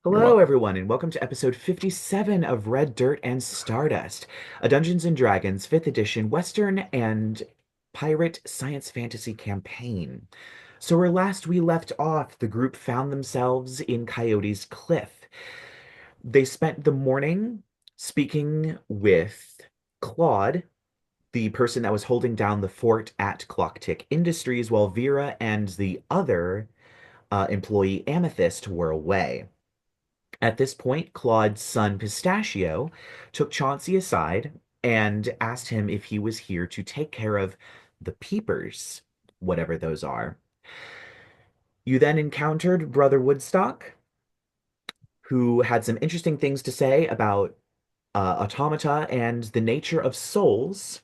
You're Hello, welcome. everyone, and welcome to episode 57 of Red Dirt and Stardust, a Dungeons and Dragons 5th edition Western and pirate science fantasy campaign. So, where last we left off, the group found themselves in Coyote's Cliff. They spent the morning speaking with Claude, the person that was holding down the fort at Clocktick Industries, while Vera and the other employee Amethyst were away. At this point, Claude's son Pistachio took Chauncey aside and asked him if he was here to take care of the Peepers, whatever those are. You then encountered Brother Woodstock, who had some interesting things to say about automata and the nature of souls,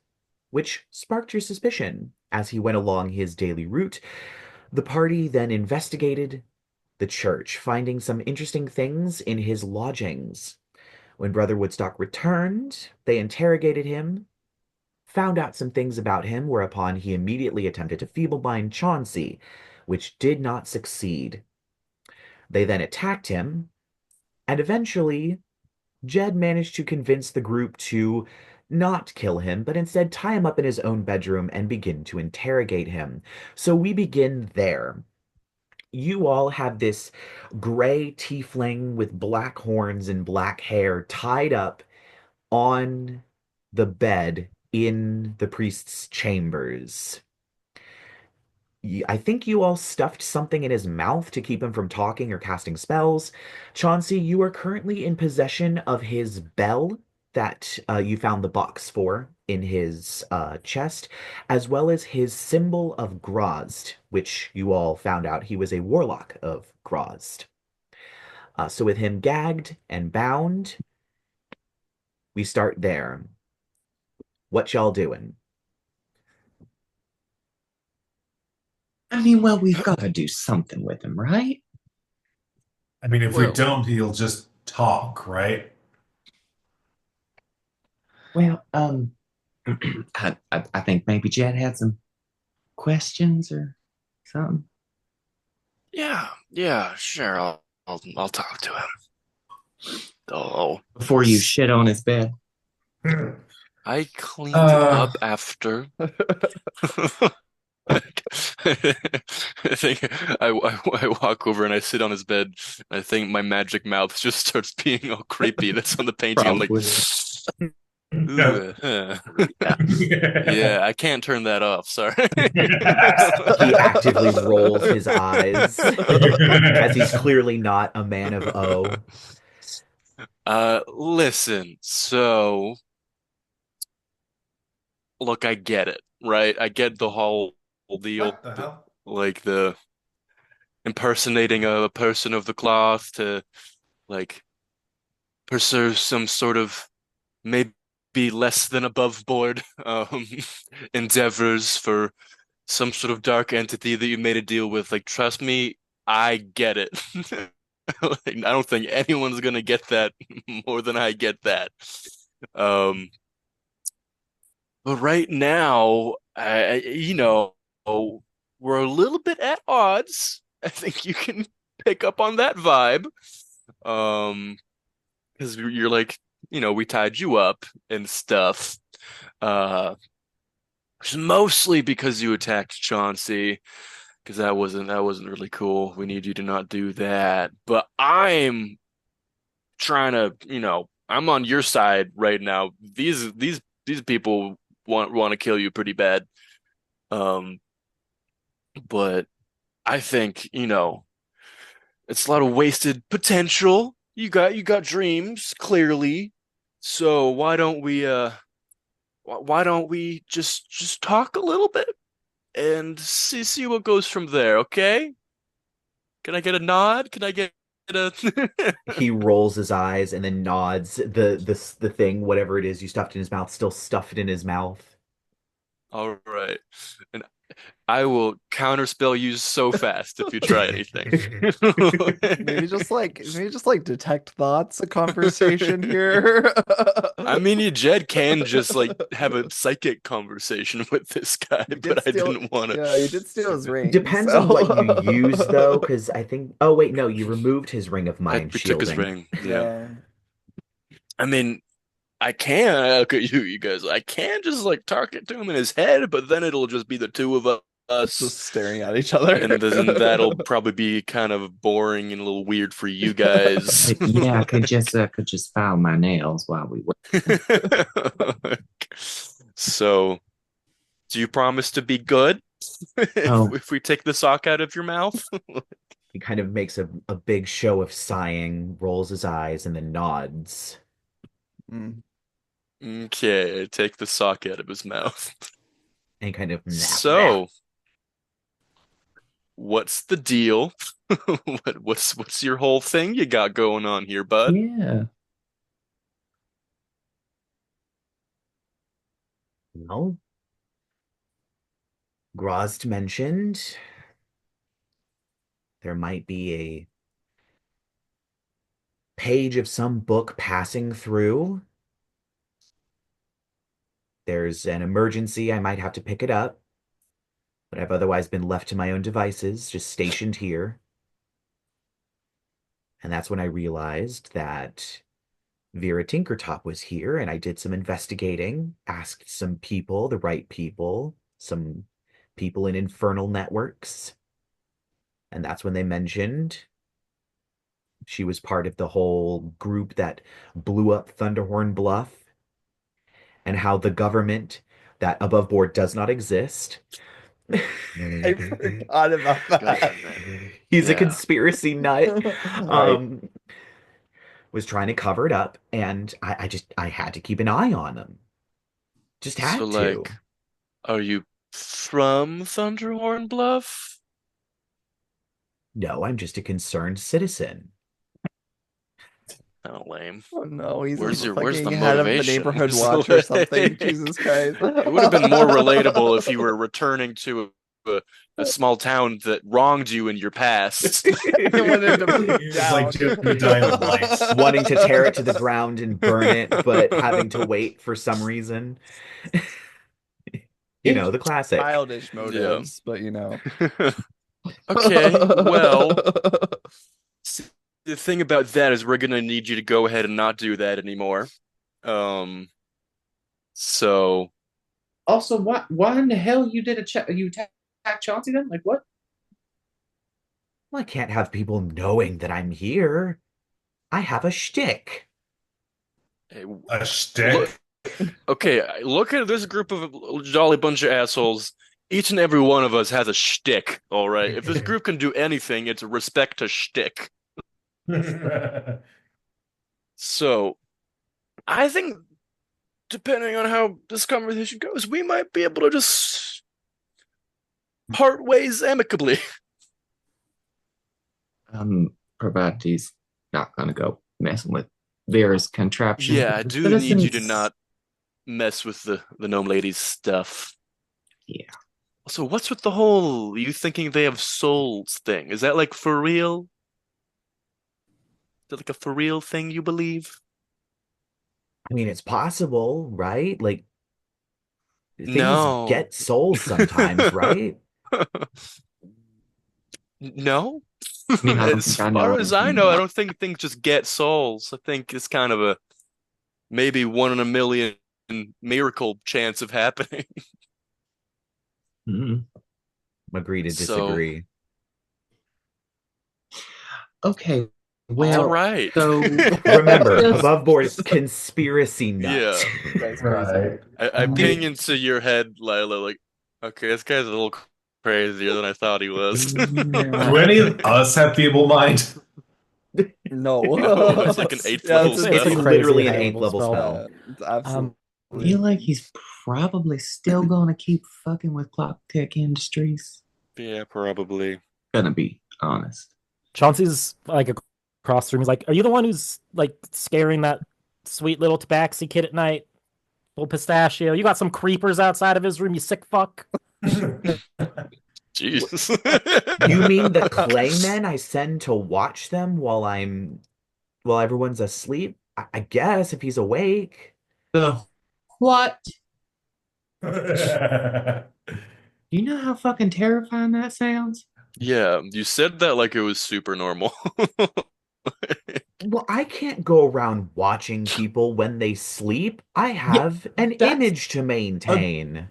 which sparked your suspicion. As he went along his daily route, the party then investigated the church, finding some interesting things in his lodgings. When Brother Woodstock returned, they interrogated him, found out some things about him, whereupon he immediately attempted to feeble-mind Chauncey, which did not succeed. They then attacked him, and eventually Jed managed to convince the group to not kill him, but instead tie him up in his own bedroom and begin to interrogate him. So we begin there. You all have this gray tiefling with black horns and black hair tied up on the bed in the priest's chambers. I think you all stuffed something in his mouth to keep him from talking or casting spells. Chauncey, you are currently in possession of his bell that you found the box for in his chest, as well as his symbol of Grozd, which you all found out he was a warlock of Grozd. So with him gagged and bound, we start there. What y'all doing? Well, we've got to do something with him, right? I mean, if we Well, don't, he'll just talk, right? Well, I think maybe Jed had some questions or something. yeah, sure. I'll talk to him. Oh, Before you shit on his bed. I cleaned Uh, up after. I think I walk over and I sit on his bed. I think my magic mouth just starts being all creepy. That's on the painting. I'm like, Probably. ooh, yeah, I can't turn that off. Sorry. He actively rolls his eyes as he's clearly not a man of O. Listen. So, look, I get it, right? I get the whole deal, what the hell? like the impersonating a person of the cloth to like pursue some sort of maybe less than above board endeavors for some sort of dark entity that you made a deal with. Like, trust me, I get it. Like, I don't think anyone's gonna get that more than I get that. Um, but right now, we're a little bit at odds. I think you can pick up on that vibe. Um, because you're like, we tied you up and stuff. Uh, mostly because you attacked Chauncey, because that wasn't really cool. We need you to not do that. But I'm trying to, I'm on your side right now. These people want to kill you pretty bad. Um, but I think, it's a lot of wasted potential. You got dreams, clearly. So why don't we just talk a little bit and see what goes from there, okay? Can I get a nod? Can I get a He rolls his eyes and then nods. The thing, whatever it is you stuffed in his mouth, still stuffed in his mouth. All right. And I will counterspell you so fast if you try anything. Maybe just like detect thoughts, a conversation here. I mean, Jed can just like have a psychic conversation with this guy, You did but I steal- didn't want to. Yeah, you did steal his ring. Depends so- on what you use, though, because I think. Oh wait, no, you removed his ring of mind We took his shielding. ring. Yeah. I mean, I can look at you guys. I can just like target to him in his head, but then it'll just be the two of us. Just staring at each other. And then that'll probably be kind of boring and a little weird for you guys. Yeah, I could just file my nails while we wait. So, do you promise to be good Oh. if we take the sock out of your mouth? He kind of makes a big show of sighing, rolls his eyes, and then nods. Mm. Okay, take the sock out of his mouth. And kind of So, what's the deal? What's your whole thing you got going on here, bud? Yeah. well, Grost mentioned there might be a page of some book passing through. There's an emergency, I might have to pick it up, but I've otherwise been left to my own devices, just stationed here. And that's when I realized that Vera Tinkertop was here, and I did some investigating, asked some people, the right people, some people in infernal networks. And that's when they mentioned she was part of the whole group that blew up Thunderhorn Bluff, and how the government that above board does not exist. I forgot about that. He's a Yeah. conspiracy nut. Right. Was trying to cover it up, and I had to keep an eye on him. Just had So, to. like, are you from Thunderhorn Bluff? No, I'm just a concerned citizen. Kind of lame. Oh no, he's Where's the the fucking head of the motivation? neighborhood It's watch or like- something. Jesus Christ. It would have been more relatable if you were returning to a small town that wronged you in your past. I wanted to put He's down. like Jedidiah light. Wanting to tear it to the ground and burn it, but having to wait for some reason. You know, the classic. Childish motives, but you know. Okay, well, the thing about that is we're gonna need you to go ahead and not do that anymore. So Also, why in the hell you did you attack Chauncey then? Like what? Well, I can't have people knowing that I'm here. I have a shtick. hey, A shtick. okay, look at this group of a jolly bunch of assholes. Each and every one of us has a shtick, all right? If this group can do anything, it's respect a shtick. So, I think, depending on how this conversation goes, we might be able to just part ways amicably. Provided he's not gonna go messing with Vera's contraption. Yeah, I do need you to not mess with the gnome lady's stuff. Yeah. So what's with the whole you thinking they have souls thing? Is that like for real? Is that like a for real thing you believe? I mean, it's possible, right? Like, things No. get souls sometimes, right? No. I mean, I don't As think I know far as I anything know, I about- don't think things just get souls. I think it's kind of a maybe 1 in a million miracle chance of happening. Mhm. Agree to So- disagree. Okay. All Well, right. so Remember, Yes. above board is conspiracy nut. Yeah. That's crazy. Right. I ping into your head, Lyla, like, okay, this guy's a little crazier than I thought he was. Do any of us have feeble mind? No. No, it's like an eighth Yeah, level it's spell. It's a literally crazy an high eighth level spell. It's absolutely. I feel like he's probably still gonna keep fucking with Clock Tech Industries. Yeah, probably. Gonna be honest. Chauncey's like across the room. He's like, "Are you the one who's like scaring that sweet little tabaxi kid at night? Little pistachio. You got some creepers outside of his room, you sick fuck." Jesus. You mean the claymen I send to watch them while everyone's asleep? I guess if he's awake. The what? You know how fucking terrifying that sounds? Yeah, you said that like it was super normal. Well, I can't go around watching people when they sleep. I have an that's image to maintain.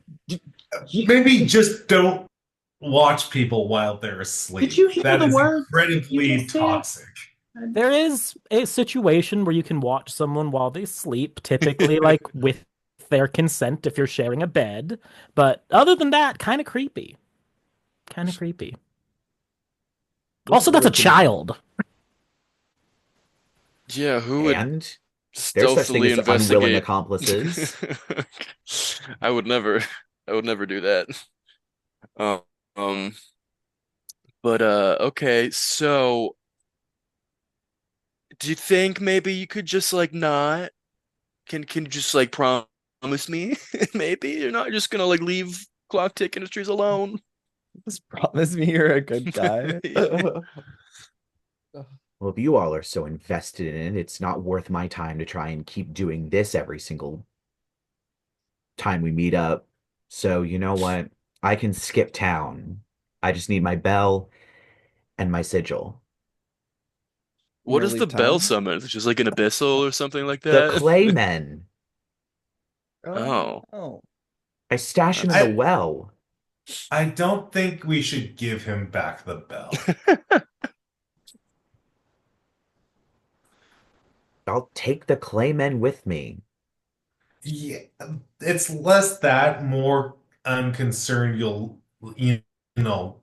Maybe just don't watch people while they're asleep. Did you hear That the is word incredibly you just said? toxic. There is a situation where you can watch someone while they sleep, typically like with their consent if you're sharing a bed. But other than that, kind of creepy. Kind of creepy. Also, that's a child. Yeah, who would And there's such thing stealthily as unwilling investigate? accomplices. I would never do that. Um, um, but okay, so do you think maybe you could just like not? Can you just like promise me maybe you're not just gonna like leave Clock Tick Industries alone? Just promise me you're a good guy. Well, if you all are so invested in it, it's not worth my time to try and keep doing this every single time we meet up. So, you know what? I can skip town. I just need my bell and my sigil. What is Never the leave bell town? summon? Is it just like an abyssal or something like The that? claymen. Oh. Oh. I stash them in I- the well. I don't think we should give him back the bell. I'll take the claymen with me. Yeah, it's less that, more I'm concerned you'll,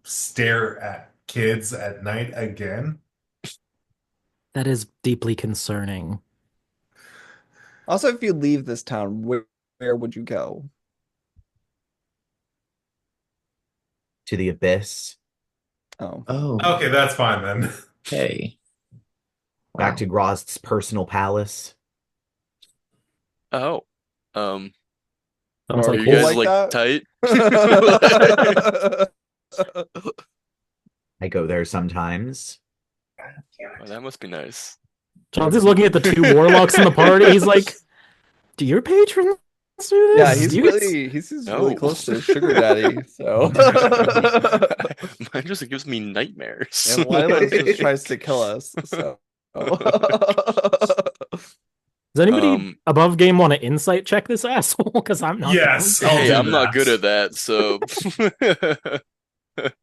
stare at kids at night again. That is deeply concerning. Also, if you leave this town, where would you go? To the abyss. Oh. Oh, Okay, that's fine then. hey. Back Wow. to Grost's personal palace. Oh. Sounds Are like you cool guys like like that? tight? I go there sometimes. Oh, that must be nice. Chauncey's looking at the two warlocks in the party. He's like, "Do your patrons do Yeah, this? he's Do you get really No. close to his sugar daddy. So Mine just gives me nightmares. and Lyla just tries to kill us. So Does anybody Um, above game want to insight check this asshole? Because I'm not. Yes, I'll hey, do I'm not that. good at that, so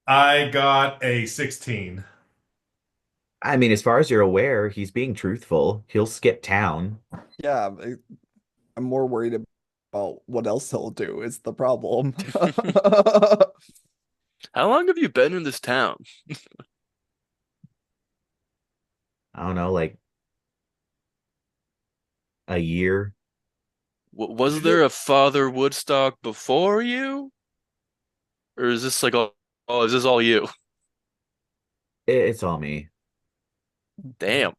I got a 16. I mean, as far as you're aware, he's being truthful. He'll skip town. yeah, I'm more worried about what else he'll do is the problem. how long have you been in this town? I don't know, like a year. Was there a Father Woodstock before you? Or is this like is this all you? It's all me. Damn.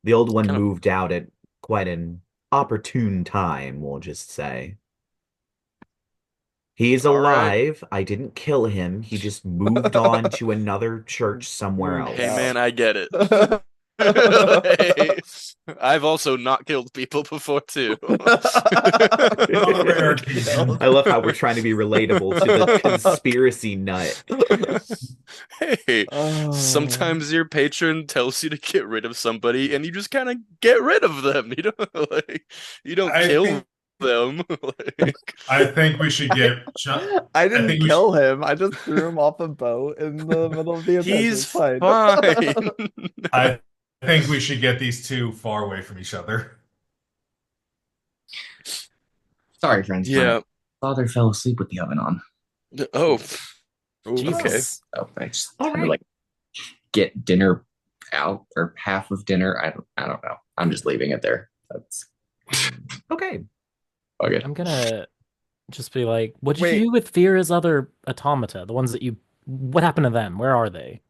The old one Kind of moved out at quite an opportune time, we'll just say. He's all right. alive. I didn't kill him. He just moved on to another church somewhere Moved else. Hey out. man, I get it. Hey, I've also not killed people before too. Oh, rare occasion. I love how we're trying to be relatable to the conspiracy nut. Hey, Oh. sometimes your patron tells you to get rid of somebody and you just kind of get rid of them. You don't I kill think- them. I think we should get. I didn't think we kill him. I just threw him off a boat in the middle of the event. He's It's fine. fine. I think we should get these two far away from each other. Sorry, friends. Yeah. My father fell asleep with the oven on. Oh, Jesus. So I just All had to right. like get dinner out or half of dinner. I don't know. I'm just leaving it there. That's Okay. okay. I'm gonna just be like, what did Wait. you do with Vera's other automata? The ones that you. What happened to them? Where are they?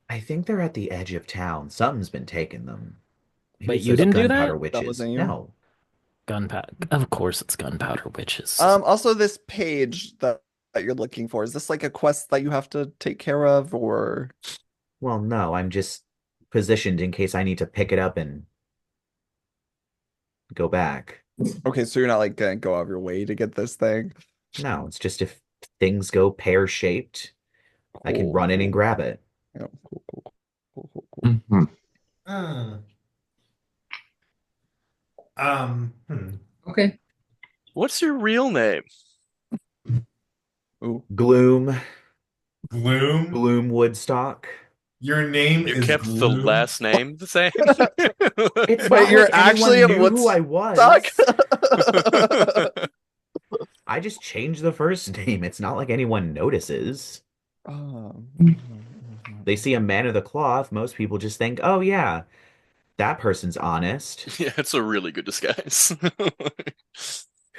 I think they're at the edge of town. Something's been taking them. Maybe Wait, it's you those didn't do gunpowder that? witches. wasn't you? No. Gunpowder. Of course, it's gunpowder witches. Also, this page that you're looking for, is this like a quest that you have to take care of, or? Well, no, I'm just positioned in case I need to pick it up and go back. Okay, so you're not like gonna go out of your way to get this thing. No, it's just if things go pear-shaped, I can run in and grab it. Yeah, cool. Mhm. Uh, Okay. What's your real name? Ooh. Gloom Gloom. Woodstock. Your name You is kept the Gloom. last name the same? It's Wait, not you're like anyone actually a knew who I was. Woodstock? I just changed the first name. It's not like anyone notices. They see a man of the cloth. Most people just think, oh, yeah, that person's honest. Yeah, it's a really good disguise.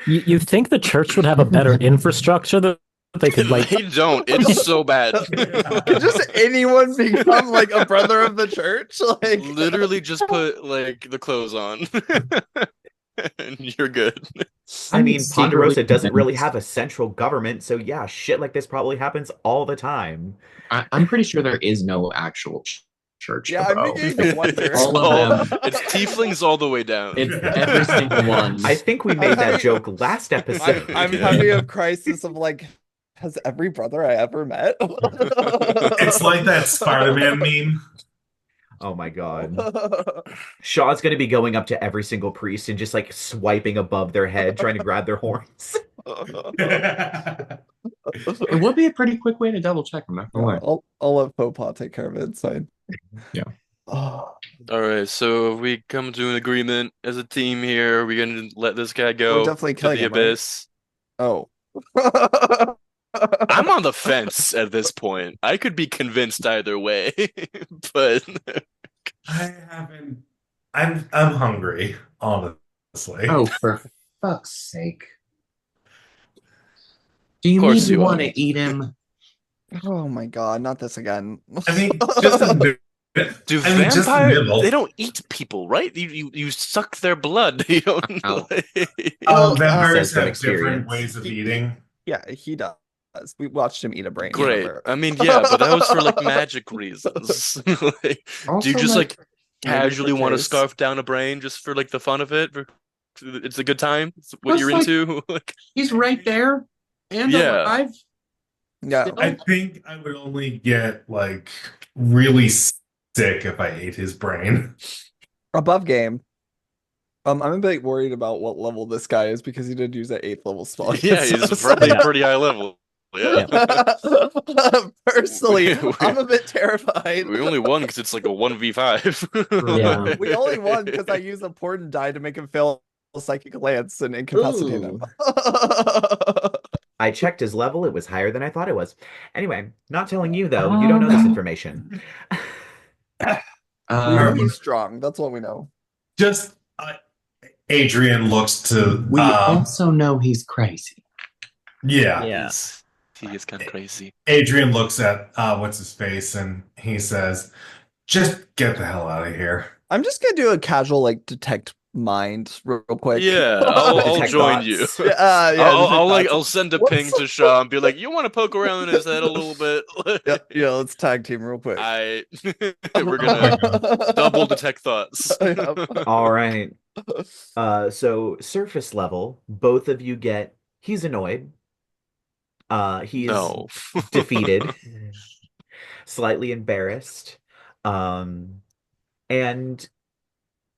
You think the church would have a better infrastructure that they could like? They don't. It's so bad. Could just anyone become like a brother of the church? Like Literally just put like the clothes on. And you're good. I mean, secretly Ponderosa doesn't really convinced- have a central government, so yeah, shit like this probably happens all the time. I'm pretty sure there is no actual church. Yeah, I'm though. beginning to wonder. It's All of all- them. It's tieflings all the way down. It's every single one. I think we made that joke last episode. I'm having a crisis of like, has every brother I ever met? It's like that Spider-Man meme. Oh my god. Shaw's gonna be going up to every single priest and just like swiping above their head, trying to grab their horns. It would be a pretty quick way to double check them. Not gonna lie. I'll let Popa take care of it. It's fine. Yeah. Oh, All right, so if we come to an agreement as a team here, we're gonna let this guy we're go definitely to killing the him, right? abyss. Oh. I'm on the fence at this point. I could be convinced either way, but I haven't. I'm hungry, honestly. Oh, for fuck's sake. Do you Of course really you want are. to eat him? Oh my god, not this again. I mean, just a nib- do I mean, just a vampires? nibble. They don't eat people, right? You suck their blood. You don't. Ow. Well, Vampires says from have different experience. ways of eating. Yeah, he does. We watched him eat a brain. Great. remember? I mean, yeah, but that was for like magic reasons. Like, do you just like maybe for casually want to taste. scarf down a brain just for like the fun of it? It's a good time. It's what Just you're like- into. Like, He's right there and Yeah. alive. Yeah. I think I would only get like really sick if I ate his brain. Above game. I'm a bit worried about what level this guy is because he did use that 8th level spell. yeah, he's probably pretty high level. Yeah. Personally, I'm a bit terrified. We only won because it's like a 1v5. Yeah. We only won because I used a Portent die to make him fail Psychic Lance and incapacitate him. I checked his level, it was higher than I thought it was. Anyway, not telling you though, you don't know this information. We know Um, he's strong. That's what we know. Just Adrien looks to we also know he's crazy. yeah. Yes. He is kind of crazy. Adrien looks at what's his face and he says, "Just get the hell out of here." I'm just gonna do a casual like detect mind real quick. Yeah, I'll Detect join thoughts. you. Yeah, I'll detect I'll thoughts. send a What's ping to Shaw and be like, "You want to poke around in his head a little bit?" Yeah, let's tag team real quick. We're gonna double detect thoughts. Yep. All right. So surface level, both of you get he's annoyed. He is No. defeated, slightly embarrassed. And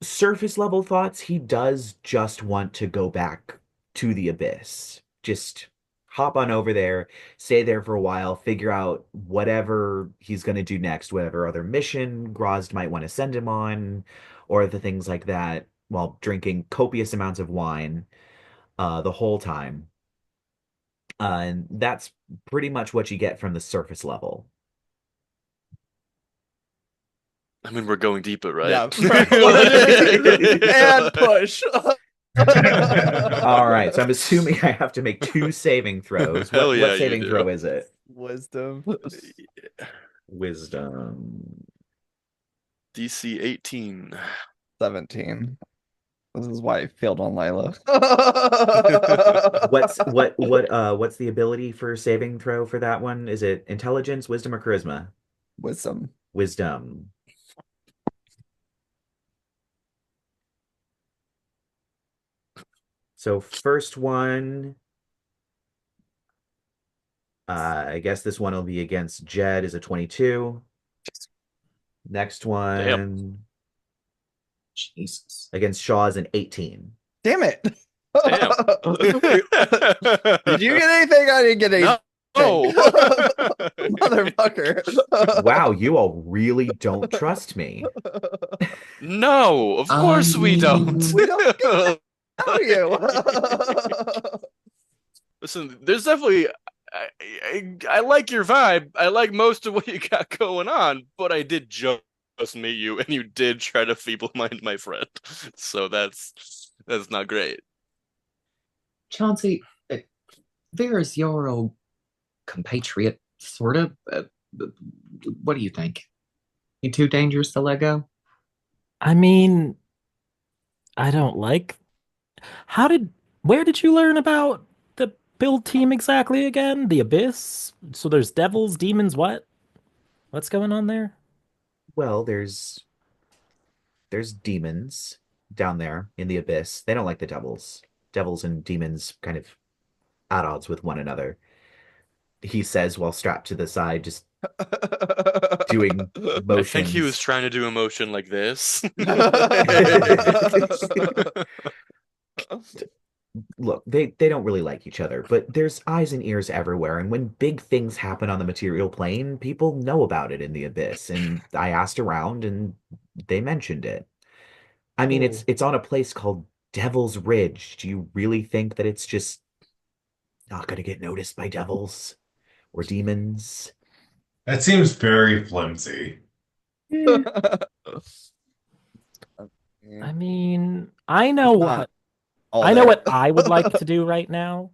surface level thoughts, he does just want to go back to the abyss. Just hop on over there, stay there for a while, figure out whatever he's going to do next, whatever other mission Grozd might want to send him on, or the things like that, while drinking copious amounts of wine the whole time. And that's pretty much what you get from the surface level. I mean, we're going deeper, right? Yeah. And push. All right, so I'm assuming I have to make 2 saving throws. Hell What, yeah, what you saving do. throw is it? Wisdom. Wisdom. DC 18. 17. This is why I failed on Lyla. What's the ability for saving throw for that one? Is it intelligence, wisdom, or charisma? Wisdom. Wisdom. So first one, I guess this one will be against Jed is a 22. Next one Jesus. against Shaw is an 18. Damn it. Damn. Did you get anything? I didn't get anything. No. Motherfucker. Wow, you all really don't trust me. No, of course we don't. We don't know you. Listen, there's definitely I like your vibe. I like most of what you got going on, but I did just meet you, and you did try to feeble-mind my friend. So that's not great. Chauncey, there's your old compatriot, sort of. What do you think? You too dangerous to let go? I mean, I don't like. Where did you learn about the build team exactly again? The Abyss? So there's devils, demons, what? What's going on there? Well, there's demons down there in the abyss. They don't like the devils. Devils and demons kind of at odds with one another. He says while strapped to the side, just doing motions. I think he was trying to do a motion like this. Look, they don't really like each other, but there's eyes and ears everywhere, and when big things happen on the material plane, people know about it in the abyss, and I asked around and they mentioned it. I mean, it's on a place called Devil's Ridge. Do you really think that it's just not gonna get noticed by devils or demons? That seems very flimsy. I mean, I know what I would like to do right now.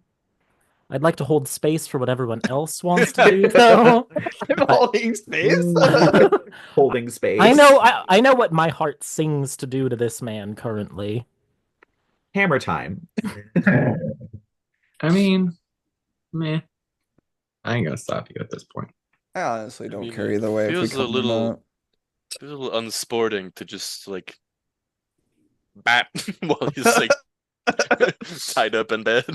I'd like to hold space for what everyone else wants to do, though. I'm holding space. Holding space. I know what my heart sings to do to this man currently. Hammer time. I mean, meh. I ain't gonna stop you at this point. I honestly don't mean, care either way. feels If we a come little unsporting to just like bat while he's like tied up in bed.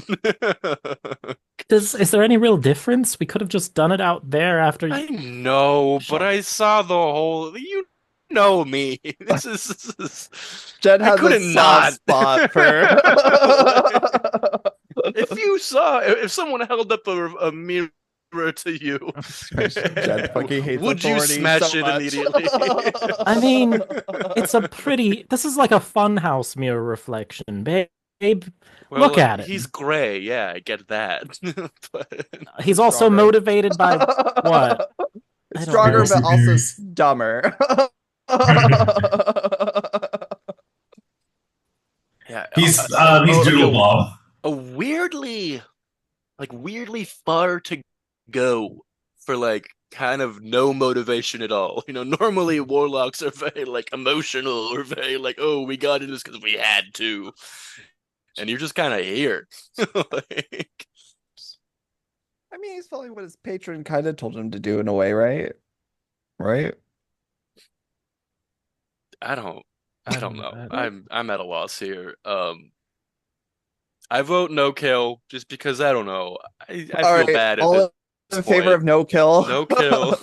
Is there any real difference? We could have just done it out there after. I know, but I saw the whole. You know me. This is. Jed I has a couldn't soft not. spot for. If someone held up a mirror to you, Jed fucking hates would you authority smash so it much. immediately? I mean, this is like a funhouse mirror reflection, babe. Well, Look at it. He's gray. Yeah, I get that. But He's also Stronger. motivated by what? I don't Stronger, know. but also dumber. yeah, He's doable. a weirdly far to go for like kind of no motivation at all. You know, normally warlocks are very like emotional or very like, oh, we got into this because we had to, and you're just kind of here. Like, I mean, he's following what his patron kind of told him to do in a way, right? Right? I don't know. I'm at a loss here. I vote no kill just because I don't know. I feel bad at all this in favor point. of no kill. No kill.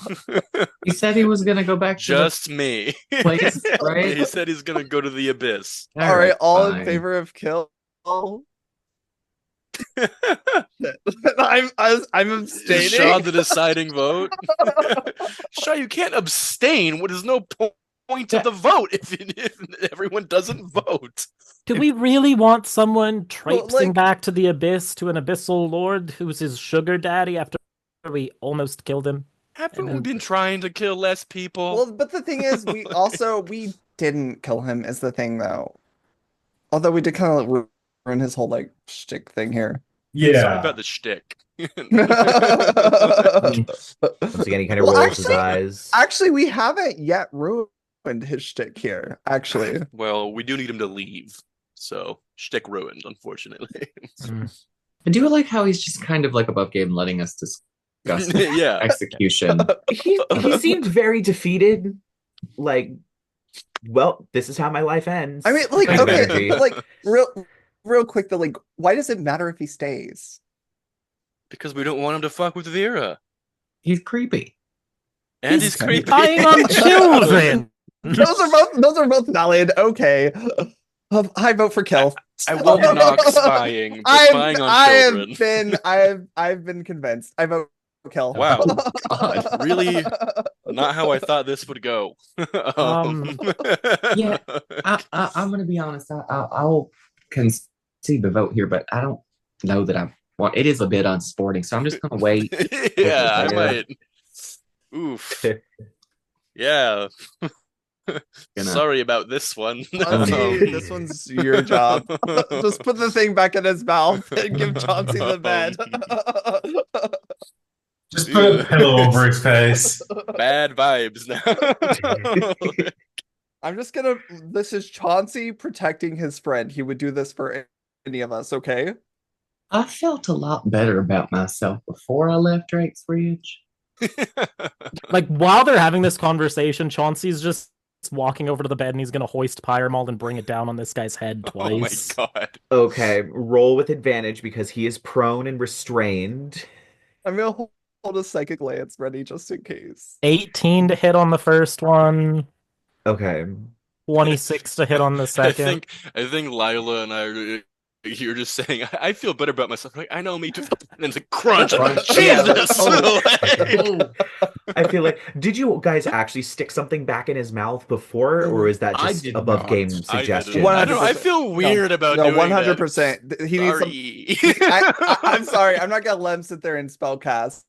He said he was gonna go back to Just me. place, right? He said he's gonna go to the abyss. All right, all in fine. favor of kill. I'm abstaining. Is Shaw the deciding vote? Shaw, you can't abstain. What is no point to the vote if everyone doesn't vote? Do we really want someone traipsing like- back to the abyss to an abyssal lord who's his sugar daddy after we almost killed him? Haven't we been trying to kill less people? Well, but the thing is, we didn't kill him. Is the thing though? Although we did kind of ruin his whole like shtick thing here. Sorry Yeah. about the shtick. Once again, he kind of rolls his eyes. Actually, we haven't yet ruined his shtick here. Actually, Well, we do need him to leave. So shtick ruined, unfortunately. I do like how he's just kind of like above game, letting us discuss Yeah. execution. He seemed very defeated. Like, well, this is how my life ends. I mean, like, kind of okay, energy. but, like, real quick though, like, why does it matter if he stays? Because we don't want him to fuck with Vera. He's creepy. And He's he's creepy. Spying on children. Those are both valid. Okay. I vote for kill. I will knock spying, but spying on children. I've been convinced. I vote kill. Wow. God. Really not how I thought this would go. Yeah, I'm gonna be honest. I'll concede the vote here, but I don't know that I want. It is a bit unsporting, so I'm just gonna wait. Yeah, I Yeah. might. Oof. Yeah. Gonna- Sorry about this one. Chauncey, this one's your job. Just put the thing back in his mouth and give Chauncey the bed. Just put a pillow over his face. Bad vibes now. I'm just gonna. This is Chauncey protecting his friend. He would do this for any of us, okay? I felt a lot better about myself before I left Drake's Ridge. Like, while they're having this conversation, Chauncey's just walking over to the bed and he's gonna hoist Pyramol and bring it down on this guy's head twice. Oh my god. Okay, roll with advantage because he is prone and restrained. I'm gonna hold a psychic lance ready just in case. 18 to hit on the first one, Okay. 26 to hit on the second. I think Lyla and I you're just saying I feel better about myself. Like, I know me too. And it's like crunch. Jesus. I feel like, did you guys actually stick something back in his mouth before, or is that I just did above not. game I didn't. suggestion? I don't know. I feel weird about No, doing 100%. He needs some. Sorry. I'm sorry. I'm not gonna let him sit there and spellcast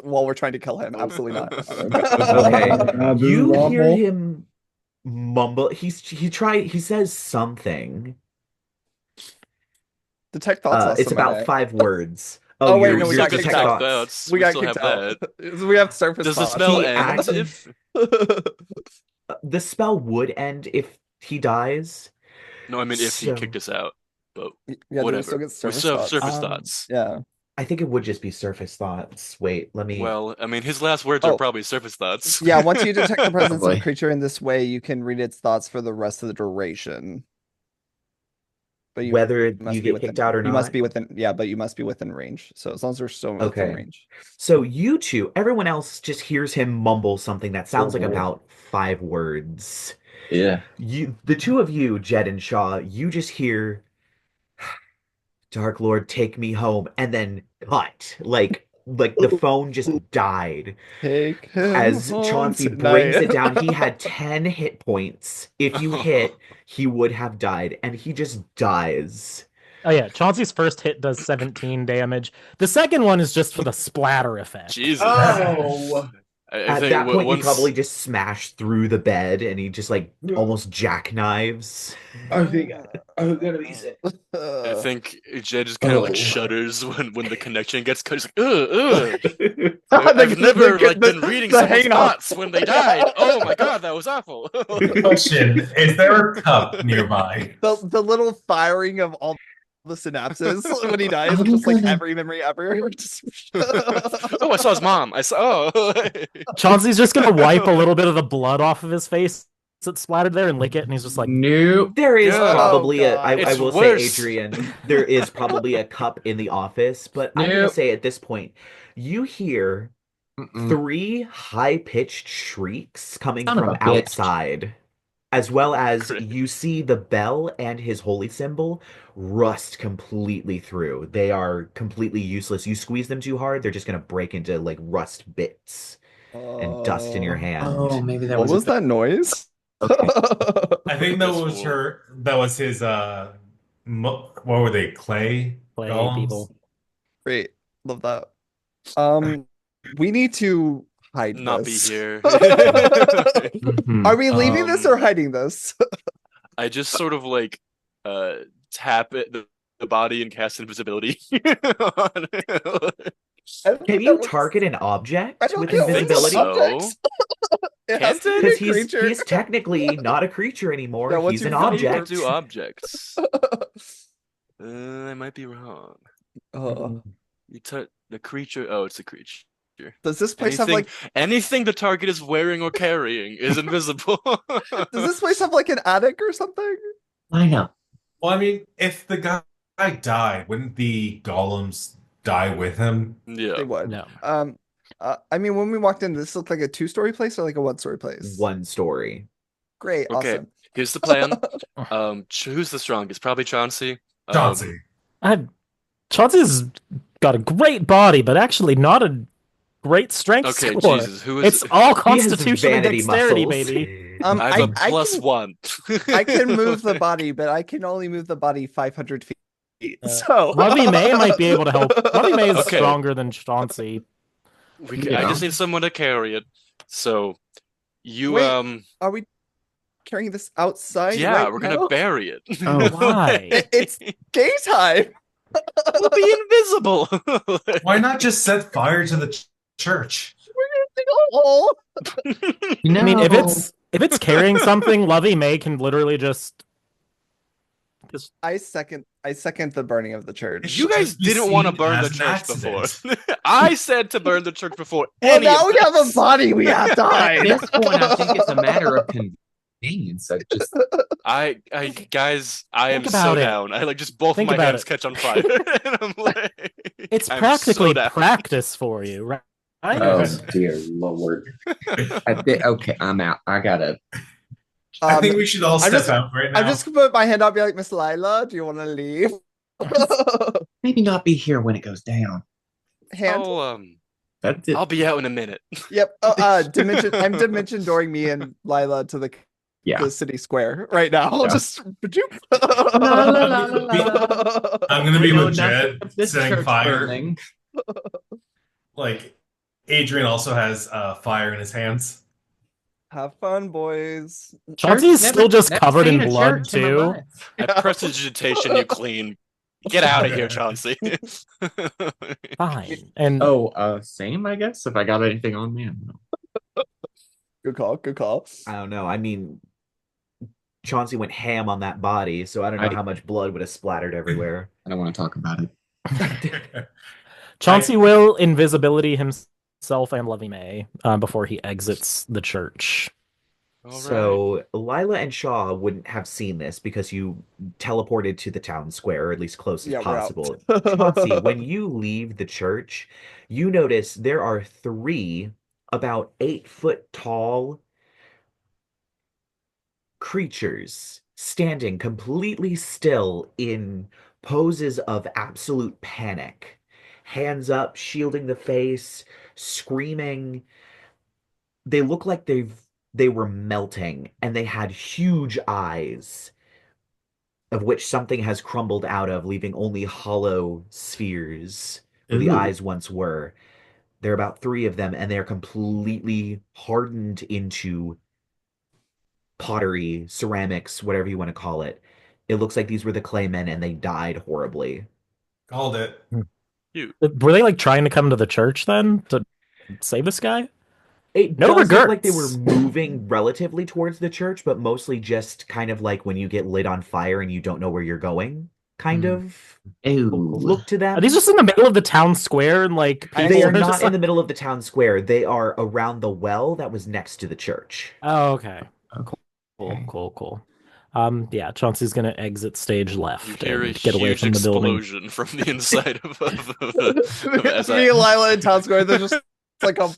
while we're trying to kill him. Absolutely not. Okay. You hear him mumble. He says something. Detect thoughts. It's about 5 words. Oh, wait, you're- no, we you're got detect kicked out. thoughts. We got still kicked have out. that. We have surface Does the thoughts. spell He end acts- if The spell would end if he dies. no, I mean if he So- kicked us out. But Yeah, do we whatever. still get We surface still have thoughts? surface Um, thoughts. Yeah. I think it would just be surface thoughts. Wait, let me. Well, I mean his last words Oh. are probably surface thoughts. Yeah, once you detect the presence of Probably. a creature in this way, you can read its thoughts for the rest of the duration. But you whether must you be get within, kicked out or you not. must be within, yeah, but you must be within range. So as long as we're still within Okay. range. So you two, everyone else just hears him mumble something that sounds like about 5 words. Yeah. The two of you, Jed and Shaw, you just hear Dark Lord, take me home, and then cut. Like the phone just died. Take him As home Chauncey tonight. brings it down, he had 10 hit points. If you hit, he would have died, and he just dies. Oh yeah, Chauncey's first hit does 17 damage. The second one is just for the splatter effect. Jesus. Oh. I At think that point, he once probably just smashed through the bed, and he just like almost jackknives. I think I'm gonna be sick. I think Jed just kind of like Oh. shudders when the connection gets cut. He's like, ugh. The- I've never the- like been the- reading the someone's hang up. thoughts when they died. Oh my god, that was awful. Question: is there a cup nearby? The little firing of all the synapses when he dies, I'm just like gonna- every memory ever. Just- Oh, I saw his mom. I saw. Oh. Chauncey's just gonna wipe a little bit of the blood off of his face that's splattered there and lick it, and he's just like, Nope. There is Yeah. probably Oh, I God. It's will worse. say, Adrien, there is probably a cup in the office, but I'm gonna Nope. say at this point, you hear Mm-mm. 3 high-pitched shrieks coming Son of from a bitch. outside, as well as Great. you see the bell and his holy symbol rust completely through. They are completely useless. You squeeze them too hard, they're just gonna break into like rust bits and dust in your hand. Oh, maybe that What was that noise? I think that This was fool. her. That was his. What were they? Clay play golems? people. Great, love that. We need to hide Not this. be here. Mhm. Are we leaving this Um, or hiding this? I just sort of like tap it the body and cast invisibility on it. I don't Can think you that target an I object don't with think it works invisibility? with objects. It has Can't to it? be a Because creature. he's technically not a creature anymore. Yeah, what's He's your an thing? You can object. do objects. I might be wrong. You touch the creature. Oh, it's a creature. Does this place have like Anything the target is wearing or carrying is invisible. does this place have like an attic or something? I know. Well, I mean, if the guy died, wouldn't the golems die with him? Yeah. They would. No. I mean, when we walked in, this looked like a 2-story place or like a 1-story place? 1 story. Great, Okay. awesome. Here's the plan. Who's the strongest? Probably Chauncey. Chauncey. Chauncey's got a great body, but actually not a great strength Okay, score. Jesus. Who is It's all He has constitution and vanity dexterity, muscles. baby. I have a I plus can, 1. I can move the body, but I can only move the body 500 feet. So Lovey May might be able to help. Lovey May is Okay. stronger than Chauncey. I Yeah. just need someone to carry it. So you Wait. Are we carrying this outside? yeah, right we're now? gonna bury it. Oh, why? It's daytime. We'll be invisible. Why not just set fire to the church? We're gonna dig a hole. No. I mean, if it's carrying something, Lovey May can literally just I second the burning of the church. It You guys should be didn't want to seen burn the as an church before. accident. I said to burn the church before. Well, any now of we have a this. body we have to At hide. this point, I think it's a matter of convenience. I just Guys, I am Think so about it. down. I like just both Think my about hands it. catch on fire. And I'm like, it's I'm practically so down. practice for you, right? oh dear lord. Okay, I'm out. I gotta. I think we should all I'm step just- out right now. I'm just gonna put my hand up and be like, Miss Lyla, do you want to leave? Maybe not be here when it goes down. Hand. That's it. I'll be out in a minute. Yep. Dimension. I'm dimension dooring me and Lyla to the city square right now. Yeah. Just. I'm gonna be I know with enough Jed of this setting church fire. burning. Like, Adrien also has fire in his hands. Have fun, boys. Chauncey's still just never covered in seen a blood church in my too. life. I prestidigitation you clean. Get out of here, Chauncey. Fine. And Same, I guess. If I got anything on me, I don't know. Good call. Good call. I don't know. I mean, Chauncey went ham on that body, so I don't know how much blood would have splattered everywhere. I don't want to talk about it. Chauncey will invisibility himself and Lovey May before he exits the church. So Lyla and Shaw wouldn't have seen this because you teleported to the town square, or at least close as Yeah, we're possible. out. Chauncey, when you leave the church, you notice there are 3 about 8-foot tall creatures standing completely still in poses of absolute panic. Hands up, shielding the face, screaming. They look like they were melting, and they had huge eyes, of which something has crumbled out of, leaving only hollow spheres where the Ooh. eyes once were. There are about 3 of them, and they're completely hardened into pottery, ceramics, whatever you want to call it. It looks like these were the claymen, and they died horribly. Called it. Were they like trying to come to the church then to save this guy? It No does look like they were regrets. moving relatively towards the church, but mostly just kind of like when you get lit on fire and you don't know where you're going, kind of. Ew. Look to them. Are these just in the middle of the town square and like They people They are just not in like- the middle of the town square. They are around the well that was next to the church. Oh, okay. Okay. Cool. Yeah, Chauncey's gonna exit stage left You hear a and get away huge from the building. explosion from the inside of Me and Lyla in town square. They're just like a.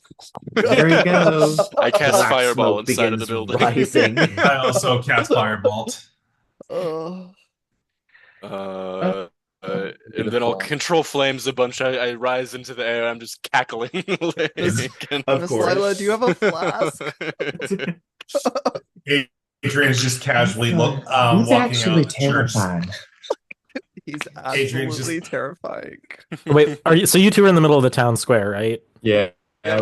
There he goes. I cast Black fireball smoke inside of the begins building. rising. I also cast Firebolt. Uh, And then I'll control flames a bunch. I rise into the air. I'm just cackling. Of Miss course. Lyla, do you have a flask? Adrien's just casually He's walking actually out of the church. terrifying. He's Adrian's absolutely terrifying. Wait, so you 2 are in the middle of the town square, right? Yeah,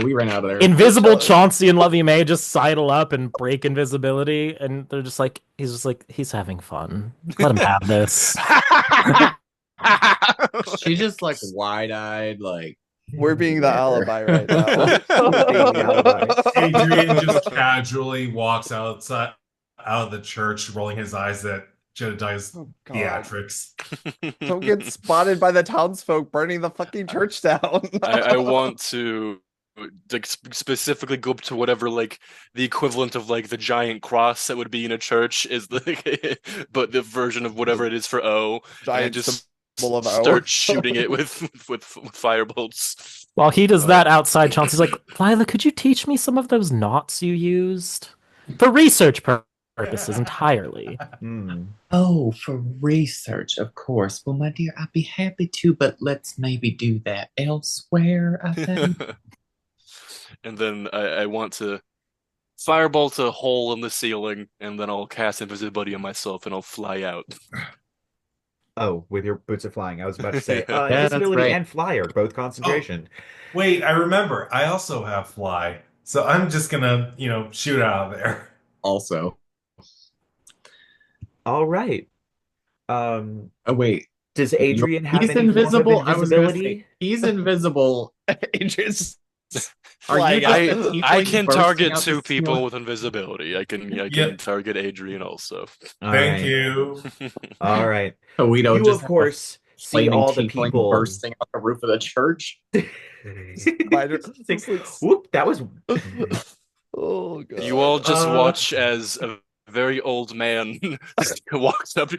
we ran out of there. Invisible Chauncey and Lovey May just sidle up and break invisibility, and they're just like, he's having fun. Let him have this. She just like wide-eyed, like We're being the alibi right now. Being the alibi. Adrien just casually walks out of the church, rolling his eyes at Jedidiah's Oh, God. theatrics. Don't get spotted by the townsfolk burning the fucking church down. I want to like specifically go up to whatever like the equivalent of like the giant cross that would be in a church is the but the version of whatever it is for O, and Giant just symbol of O. start shooting it with firebolts. While he does that outside, Chauncey's like, Lyla, could you teach me some of those knots you used? For research purposes entirely. Oh, for research, of course. Well, my dear, I'd be happy to, but let's maybe do that elsewhere, I think. And then I want to firebolt a hole in the ceiling, and then I'll cast invisibility on myself, and I'll fly out. Oh, with your boots of flying. I was about to say, Yeah, that's invisibility right. and flyer, both concentration. Wait, I remember. I also have fly. So I'm just gonna, shoot out of there. Also. All right. Oh, wait. Does Adrien have He's any invisible. form of I was gonna invisibility? say, he's invisible. Adrian's Are flying you out. I tiefling can bursting target out two the people ceiling? with invisibility. I can Yep. target Adrien also. All Thank right. you. All right. So we don't You, just of have course, a see flaming all the tiefling people. bursting out the roof of the church. Spider. Six- Whoop, that was. Oh, God. You all just Uh, watch as a very old man walks up.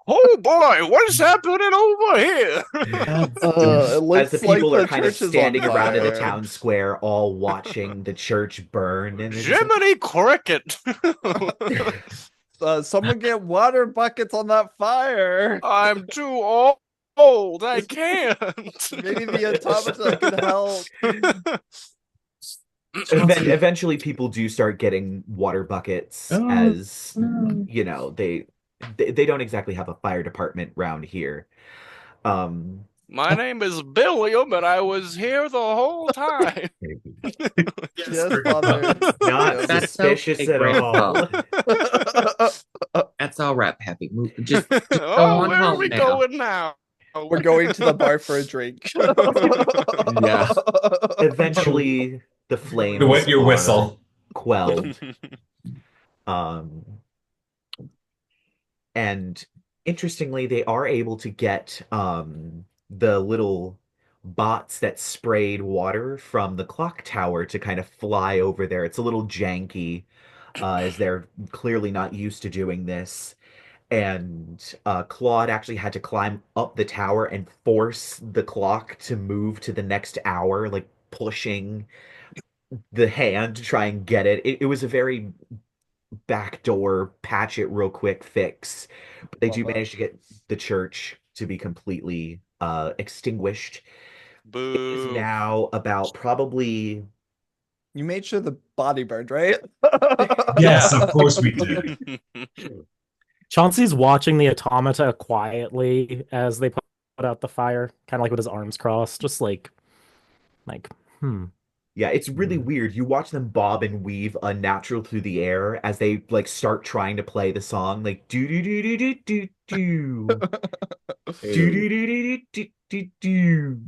Oh boy, what's happening over here? It looks As the like people the are kind of church is on standing around in the fire. town square, all watching the church burn. And they're just like, Jiminy Cricket! Someone get water buckets on that fire. I'm too old. I can't. Maybe the automata can help. Eventually, people do start getting water buckets as they don't exactly have a fire department round here. My name is Billiam, and I was here the whole time. Yes, Father. Not Yes. That's suspicious okay, at all. That's all right, Pappy. Just go Oh, on where are home we now. going now? We're going to the bar for a drink. Yeah. Eventually, the flames To wet your are whistle. quelled. And interestingly, they are able to get the little bots that sprayed water from the clock tower to kind of fly over there. It's a little janky, as they're clearly not used to doing this. And Claude actually had to climb up the tower and force the clock to move to the next hour, like pushing the hand to try and get it. It was a very backdoor, patch it real quick fix. But they do manage to get the church to be completely extinguished. It is Boo. now about probably You made sure the body burned, right? Yes, of course we did. Chauncey's watching the automata quietly as they put out the fire, kind of like with his arms crossed, just like, yeah, it's really weird. You watch them bob and weave unnatural through the air as they like start trying to play the song, like do do do do do do do do do do do do do.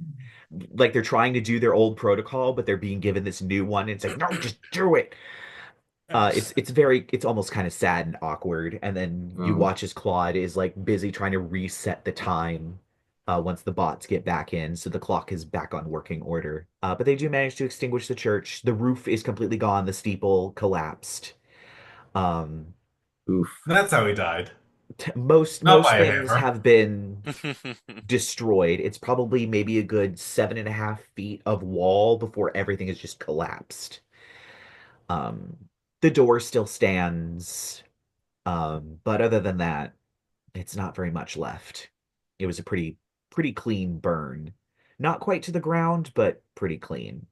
Like they're trying to do their old protocol, but they're being given this new one. And it's like, no, just do it. It's almost kind of sad and awkward. And then you watch as Claude is like busy trying to reset the time once the bots get back in, so the clock is back on working order. But they do manage to extinguish the church. The roof is completely gone. The steeple collapsed. Oof. That's how he died. Most Not by a things hammer. have been destroyed. It's probably maybe a good 7.5 feet of wall before everything is just collapsed. The door still stands, but other than that, it's not very much left. It was a pretty clean burn. Not quite to the ground, but pretty clean.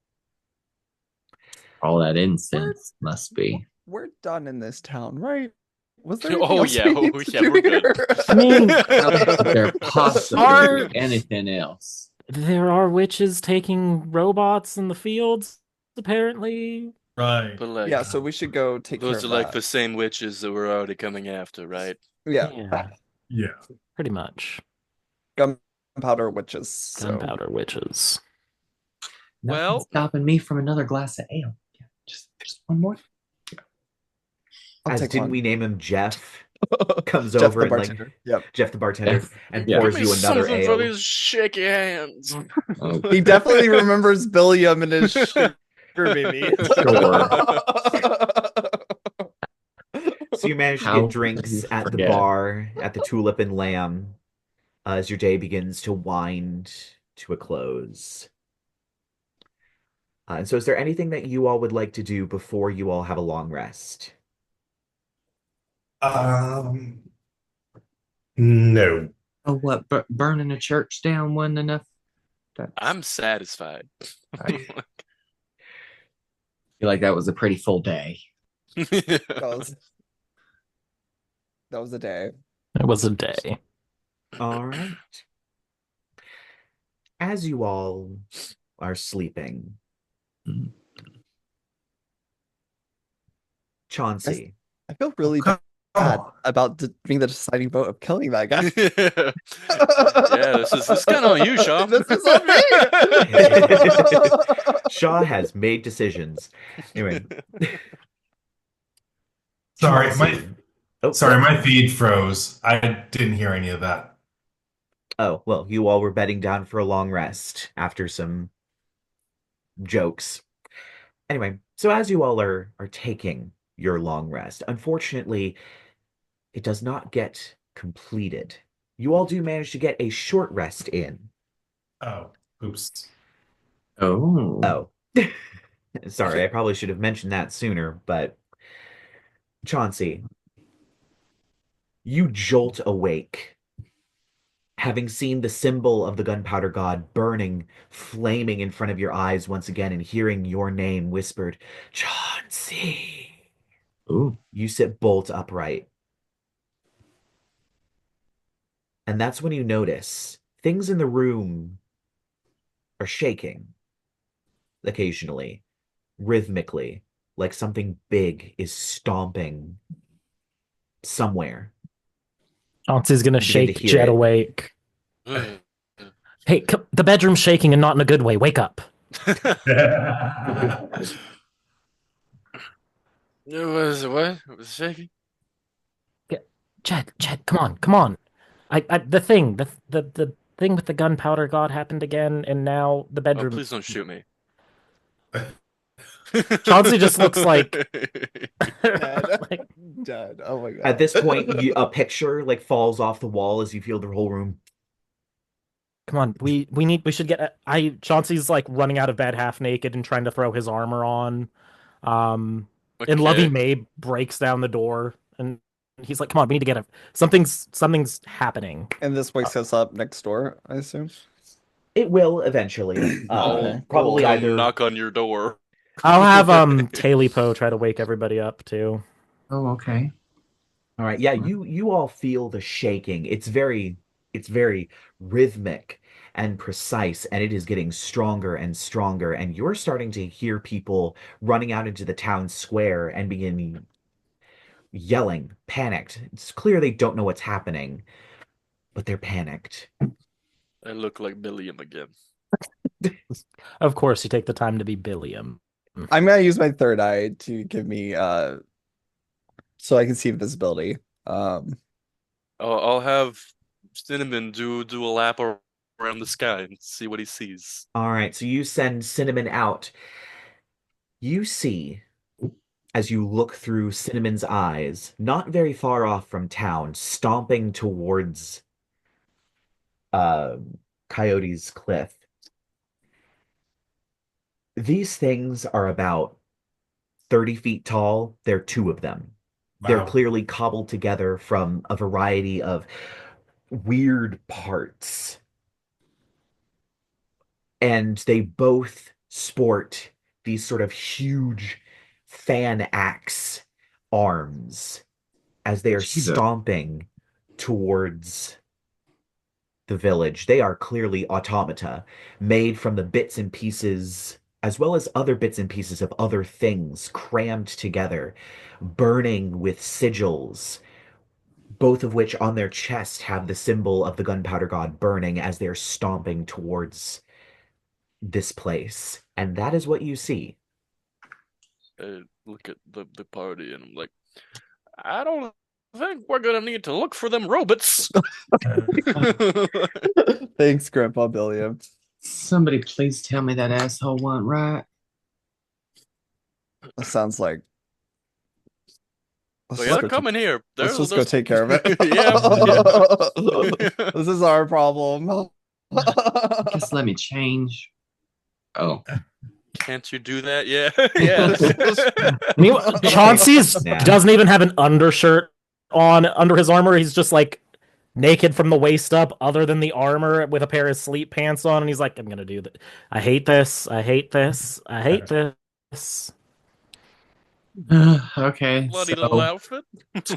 All that incense must be. We're done in this town, right? Was there Oh, anything else yeah. we need Oh, to yeah, do we're good. here? I mean, There possibly Are- be anything else. there are witches taking robots in the fields, apparently. Right. But like, Yeah, so we should go take care those of are like that. the same witches that we're already coming after, right? Yeah, Yeah. Pretty much. gunpowder witches. So. Gunpowder witches. Nothing Well- stopping me from another glass of ale. Yeah, just one more. I'll take didn't one. we name him Jeff? Comes Jeff over the and bartender. Yep. Jeff the bartender and Yeah. pours Give me you another something for ale. these shaky hands. Oh, He definitely remembers Billiam and his sugar baby. Sure. So you manage to How get drinks could you at the forget? bar at the Tulip and Lamb as your day begins to wind to a close. And so is there anything that you all would like to do before you all have a long rest? No. Oh, what? Burning a church down wasn't enough? I'm satisfied. I feel like that was a pretty full day. That was a day. It was a day. All right. As you all are sleeping, Mhm. Chauncey, I feel really bad about being the deciding vote of killing that guy. Yeah, this is kind of on you, Shaw. This is on me. Shaw has made decisions. Anyway, Sorry, Chauncey. my feed froze. I didn't hear any of that. Oh, well, you all were bedding down for a long rest after some jokes. Anyway, so as you all are taking your long rest, unfortunately, it does not get completed. You all do manage to get a short rest in. Oh, oops. Oh. Oh. Sorry, I probably should have mentioned that sooner, but Chauncey, you jolt awake, having seen the symbol of the gunpowder god burning, flaming in front of your eyes once again, and hearing your name whispered, Chauncey. Ooh. You sit bolt upright. And that's when you notice things in the room are shaking occasionally, rhythmically, like something big is stomping somewhere. Chauncey's gonna Begin to shake hear Jed it. awake. Mm. Hey, the bedroom's shaking and not in a good way. Wake up. It was what? It was shaky. Jed, come on. The thing with the gunpowder god happened again, and now the Oh, bedroom. please don't shoot me. Chauncey just looks like Dead. like, Dead. Oh my god. At this point, a picture like falls off the wall as you feel the whole room. come on, we should get. Chauncey's like running out of bed half naked and trying to throw his armor on. And Lovey Okay. May breaks down the door, and he's like, "Come on, we need to get him. Something's happening." And this wakes us up next door, I assume. It will eventually. Okay. Probably Come either. knock on your door. I'll have Talipo try to wake everybody up too. Oh, okay. All right, yeah, you all feel the shaking. It's very rhythmic and precise, and it is getting stronger and stronger. And you're starting to hear people running out into the town square and begin yelling, panicked. It's clear they don't know what's happening, but they're panicked. I look like Billiam again. Of course, you take the time to be Billiam. I'm gonna use my third eye to give me so I can see visibility. I'll have Cinnamon do a lap around the sky and see what he sees. All right, so you send Cinnamon out. You see, as you look through Cinnamon's eyes, not very far off from town, stomping towards Coyote's cliff. These things are about 30 feet tall. There are two of them. They're Wow. clearly cobbled together from a variety of weird parts. And they both sport these sort of huge fan axe arms as they are Jesus. stomping towards the village. They are clearly automata made from the bits and pieces, as well as other bits and pieces of other things crammed together, burning with sigils, both of which on their chest have the symbol of the gunpowder god burning as they're stomping towards this place. And that is what you see. Look at the party, and I'm like, I don't think we're gonna need to look for them robots. Thanks, Grandpa Billiam. Somebody please tell me that asshole went right. That sounds like. But yeah, they're coming here. Let's just go take care of it. Yeah. This is our problem. Just let me change. Oh, Can't you do that? Yeah. Yeah. Chauncey's Yeah. doesn't even have an undershirt on under his armor. He's just like naked from the waist up, other than the armor, with a pair of sleep pants on, and he's like, I'm gonna do that. I hate this. I hate this. I hate this. okay. Bloody So little outfit.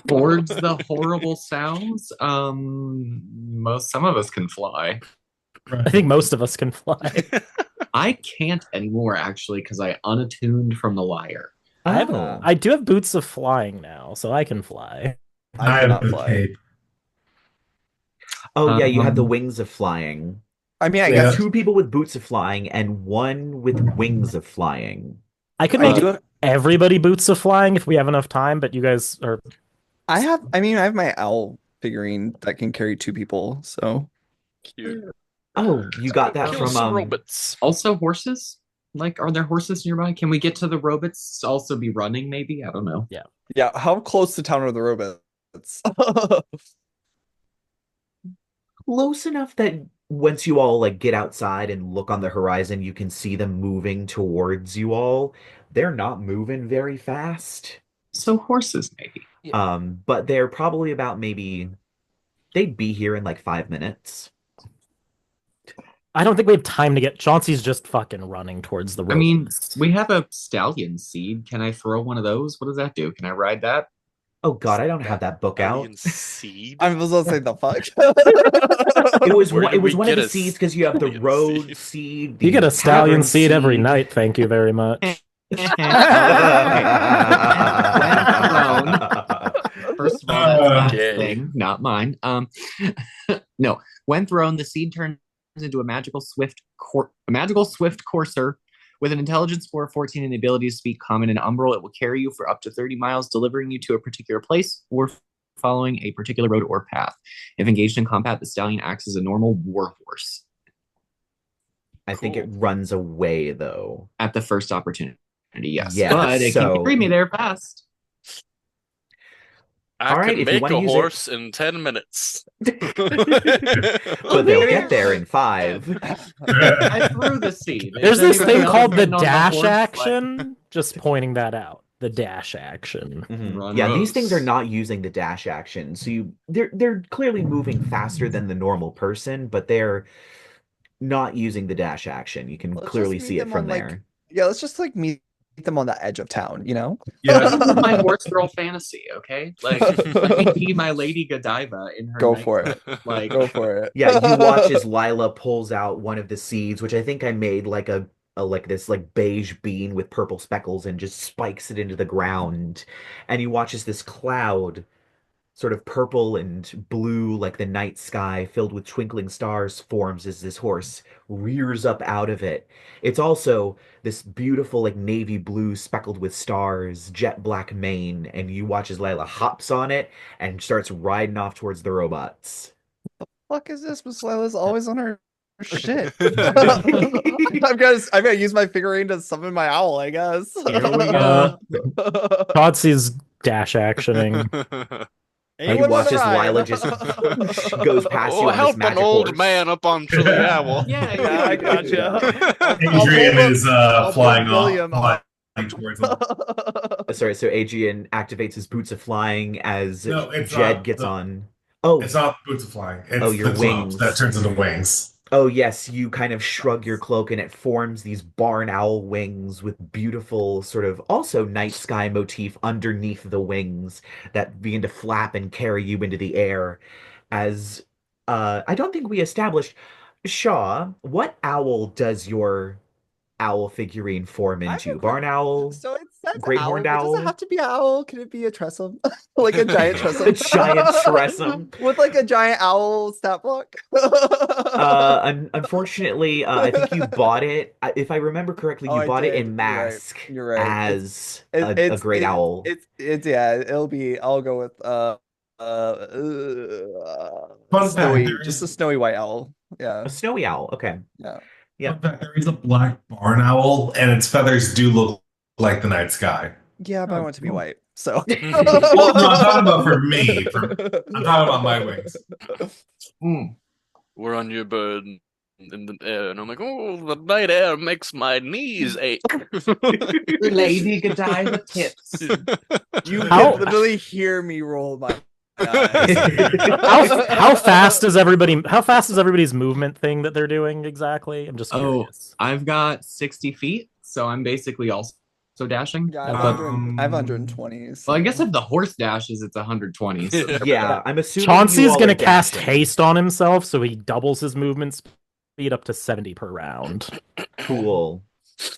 towards the horrible sounds, some of us can fly. I think most of us can fly. I can't anymore actually because I unattuned from the lyre. Oh. I do have boots of flying now, so I can fly. I cannot fly. cape. Oh, yeah, you have the Um, wings of flying. I mean, I Yeah. guess 2 people with boots of flying and 1 with wings of flying. I could I make do. everybody boots of flying if we have enough time, but you guys are. I have my owl figurine that can carry 2 people. So Cute. Oh, you got that Kill from some robots. Also horses? Like, are there horses nearby? Can we get to the robots? Also be running, maybe? I don't know. yeah, how close to town are the robots? close enough that once you all like get outside and look on the horizon, you can see them moving towards you all. They're not moving very fast. So horses, maybe. But they're probably about they'd be here in like 5 minutes. I don't think we have time to get. Chauncey's just fucking running towards the road. I mean, we have a stallion seed. Can I throw one of those? What does that do? Can I ride that? Oh God, I don't have that book out. Alien seed. I was gonna say the fuck. It was Where one, do it was we one of get the a seeds because you have the stallion road seed? seed. you the get a stallion tavern seed every seed. night. Thank you very much. First of all, that's my Okay. thing, not mine. No. When thrown, the seed turns into a magical swift courser with an intelligence score of 14 and the ability to speak common and umbral. It will carry you for up to 30 miles, delivering you to a particular place or following a particular road or path. If engaged in combat, the stallion acts as a normal war horse I think it Cool. runs away though. at the first opportunity. Yes, Yeah, but it so- can carry me there fast. I All right, can if you make wanna a use it- horse in 10 minutes. But they'll get there in 5. I threw the seed. There's Is this anybody thing else called the getting on dash horse? Like, action. Just pointing that out. The dash action. Mhm. Run Yeah, these things are rows. not using the dash action. So they're clearly moving faster than the normal person, but they're not using the dash action. You can Let's just clearly meet see it them from on, like, there. Yeah, let's just like meet them on the edge of town, you know? Yeah. my horse girl fantasy, okay? Like, let me be my Lady Godiva in her. Go for nightgown. it. Like, Go for it. Yeah, you watch as Lyla pulls out one of the seeds, which I think I made like a like this like beige bean with purple speckles and just spikes it into the ground. And you watch as this cloud, sort of purple and blue like the night sky filled with twinkling stars, forms as this horse rears up out of it. It's also this beautiful like navy blue speckled with stars, jet black mane, and you watch as Lyla hops on it and starts riding off towards the robots. Fuck is this? Miss Lila's always on her shit. I've got to use my figurine to summon my owl, I guess. here we go. Chauncey's dash actioning. And you Anyone watch wanna as ride? Lyla just goes past you Oh, on this help an magic old horse. man up onto the owl. Yeah, Yeah, I gotcha. Adrian is I'll flying pull William off, flying towards him. Sorry, so Adrien activates his boots of flying as No, it's Jed not gets the- on. Oh, It's not boots of flying. It's Oh, your the cloak wings. that turns into wings. oh yes, you kind of shrug your cloak and it forms these barn owl wings with beautiful sort of also night sky motif underneath the wings that begin to flap and carry you into the air. As I don't think we established, Shaw, what owl does your owl figurine form I have into? a Barn owl? So it says Great owl, horned but does it owl? have to be an owl? Can it be a tressum? Like a giant tressum? A giant tressum. With like a giant owl stat block? Unfortunately, I think you bought it. If I remember correctly, Oh, you I bought it did. in You're right. mask You're right. as It, a great owl. it's yeah, it'll be, I'll go with Fun fact, snowy, there just a is snowy white owl. Yeah. A snowy owl. Okay. Yeah. Yeah. fun fact, there is a black barn owl, and its feathers do look like the night sky. Yeah, but I Oh, want it to be cool. white. So Well, no, I'm talking about for me. I'm talking about my wings. We're on your bird in the air, and I'm like, oh, the night air makes my knees ache. Lady Godiva tips. You How- can literally hear me roll my eyes. How fast is everybody's movement thing that they're doing exactly? I'm just Oh, curious. I've got 60 feet, so I'm basically also dashing. Yeah, I have 120. Well, I guess so- if the horse dashes, it's 120. So Yeah, I'm assuming Chauncey's you all gonna are cast dashing. haste on himself, so he doubles his movement speed up to 70 per round. Cool.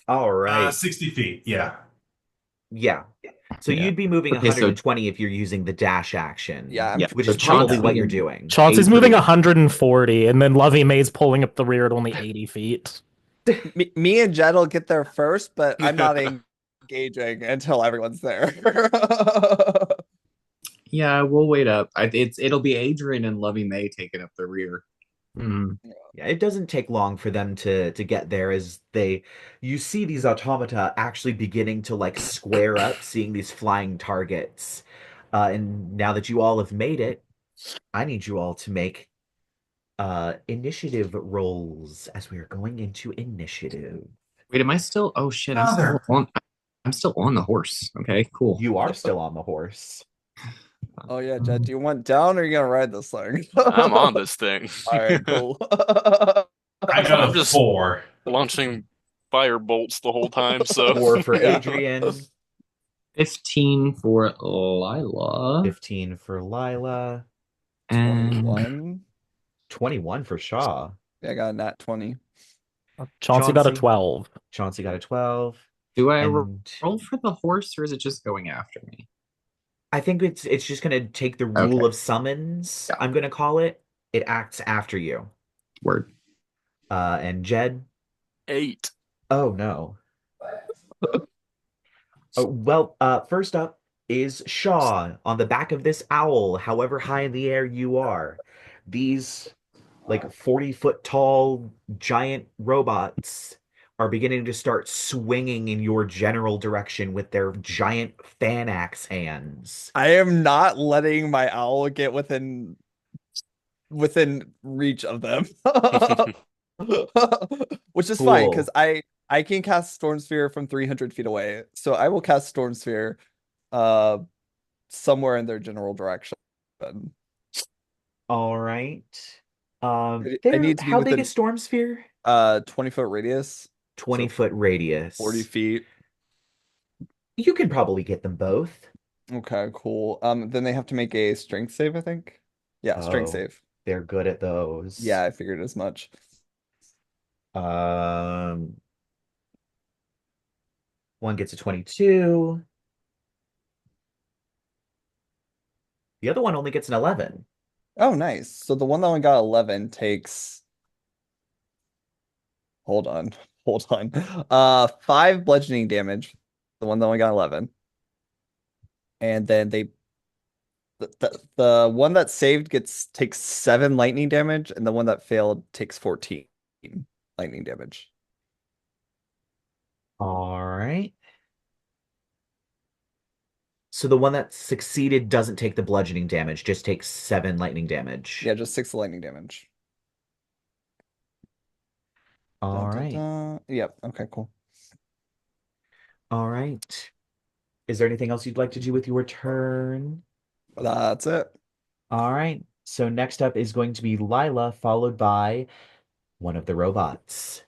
All right. 60 feet, yeah. Yeah. So Yeah. you'd be moving Okay, so- 120 if you're using the dash action. Yeah, I'm- Yeah, Which so is probably Chauncey what you're and- doing. Chauncey's Adrien. moving 140, and then Lovey May's pulling up the rear at only 80 feet. me and Jed will get there first, but I'm not engaging until everyone's there. yeah, we'll wait up. It'll be Adrien and Lovey May taking up the rear. Yeah, it doesn't take long for them to get there as you see these automata actually beginning to like square up, seeing these flying targets. And now that you all have made it, I need you all to make initiative rolls as we are going into initiative. Wait, am I still? Oh shit! Mother. I'm still on the horse. Okay, cool. You are still on the horse. Oh yeah, Jed, do you want down or are you gonna ride this thing? I'm on this thing. All right, cool. I got I'm a just- 4. Launching fire bolts the whole time, so 4 for Yeah. Adrien, 15 for Lyla, 15 for Lyla, and 21. 21 for Shaw. Yeah, I got a nat 20. Chauncey got a Chauncey. 12. Chauncey got a 12. do I And roll for the horse, or is it just going after me? I think it's just gonna take the rule Okay. of summons, Yeah. I'm gonna call it. It acts after you. Word. And Jed. 8. Oh no. First up is Shaw on the back of this owl, however high in the air you are. These like 40-foot tall giant robots are beginning to start swinging in your general direction with their giant fan axe hands. I am not letting my owl get within reach of them. Which is fine Cool. because I can cast Storm Sphere from 300 feet away. So I will cast Storm Sphere somewhere in their general direction. All right. I need to be how big within- is Storm Sphere? 20-foot radius, 20-foot radius. 40 feet. You can probably get them both. Okay, cool. Then they have to make a strength save, I think. Yeah, strength Oh. save. They're good at those. Yeah, I figured as much. One gets a 22. The other one only gets an 11. Oh, nice. So the one that only got 11 takes. Hold on. 5 bludgeoning damage. The one that only got 11. And then the one that saved takes 7 lightning damage, and the one that failed takes 14 lightning damage. All right. So the one that succeeded doesn't take the bludgeoning damage, just takes 7 lightning damage. Yeah, just 6 lightning damage. All Dun, dun, right. dun. Yep. Okay, cool. All right. Is there anything else you'd like to do with your turn? That's it. All right. So next up is going to be Lyla, followed by one of the robots.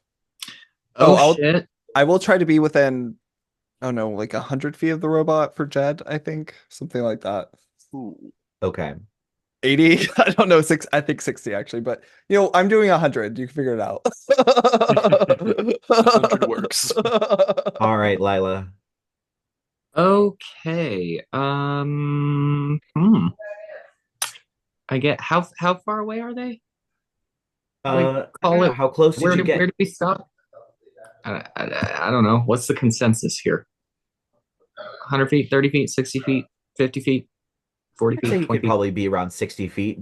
Oh, Oh, shit. I will try to be within, oh no, like 100 feet of the robot for Jed, I think. Something like that. Ooh. Okay. 80. I don't know, I think 60 actually, but I'm doing 100. You can figure it out. 100 works. All right, Lyla. Okay. I get how far away are they? Call it. How close did you Where get? did we stop? I don't know. What's the consensus here? 100 feet, 30 feet, 60 feet, 50 feet, 40 I'd say feet, you 20 could feet. probably be around 60 feet.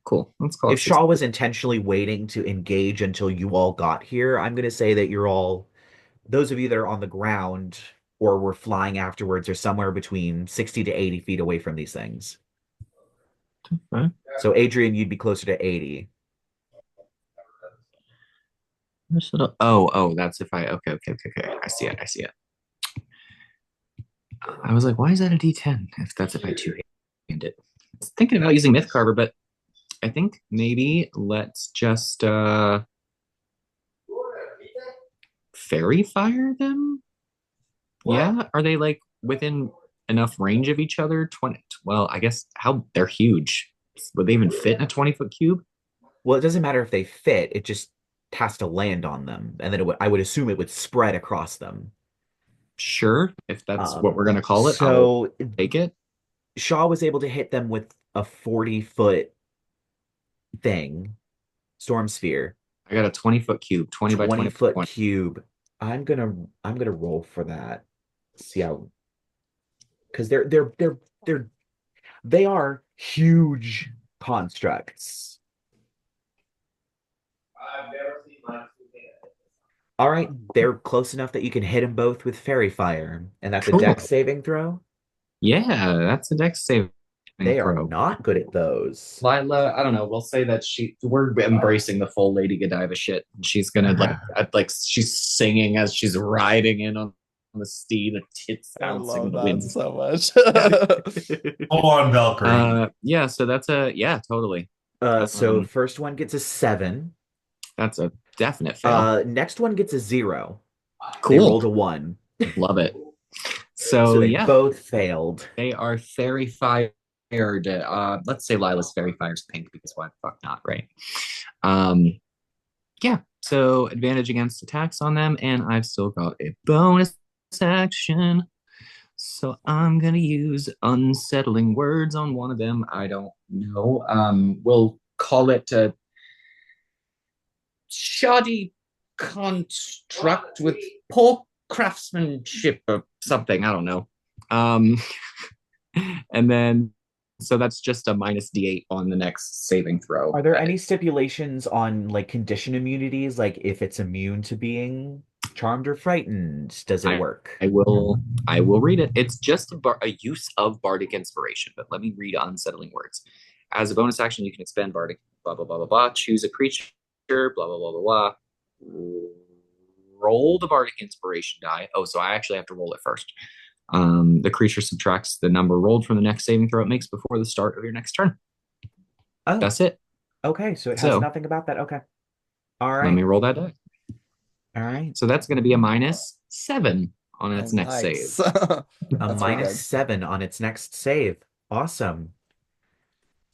Cool. Let's call If it Shaw 60. was intentionally waiting to engage until you all got here, I'm going to say that you're all, those of you that are on the ground or were flying afterwards, are somewhere between 60 to 80 feet away from these things. Okay. So, Adrien, you'd be closer to 80. Oh, that's if I. Okay. I see it. I was like, why is that a D10? If that's if I two-hand it. I was thinking about using Myth Carver, but I think maybe let's just fairy fire them. Yeah, are they like within enough range of each other? 20. Well, I guess they're huge. Would they even fit in a 20-foot cube? Well, it doesn't matter if they fit, it just has to land on them. And then I would assume it would spread across them. Sure, if that's what we're gonna call it, So I'll take it. Shaw was able to hit them with a 40-foot thing, storm sphere. I got a 20-foot cube, 20 by 20 foot 20. cube. I'm gonna roll for that. See how, because they are huge constructs. All right, they're close enough that you can hit them both with fairy fire, and that's Cool. a dex saving throw. Yeah, that's a dex saving They are throw. not good at those. Lyla, I don't know. We'll say that we're embracing the full Lady Godiva shit. She's gonna she's singing as she's riding in on the steed, the tits I bouncing in love the that wind. so much. Full on Valkyrie. Yeah, so that's totally. So first one gets a 7. That's a definite fail. Next one gets a 0. Cool. They rolled a 1. Love it. So they both failed. They are fairy fired. Let's say Lila's fairy fire's pink because why the fuck not, right? Yeah. So advantage against attacks on them, and I've still got a bonus action. So I'm gonna use unsettling words on one of them. I don't know. We'll call it a shoddy construct with poor craftsmanship or something. I don't know. And then so that's just a minus D8 on the next saving throw. Are there any stipulations on like condition immunities? Like if it's immune to being charmed or frightened, does it work? I will read it. It's just a use of bardic inspiration, but let me read unsettling words. As a bonus action, you can expend bardic blah blah blah blah blah. Choose a creature, blah blah blah blah blah. Roll the bardic inspiration die. Oh, so I actually have to roll it first. The creature subtracts the number rolled from the next saving throw it makes before the start of your next turn. Oh, that's it. Okay, so it has nothing about that. Okay. All right. Let me roll that die. All right. So that's going to be a -7 on its next save. A -7 on its next save. Awesome.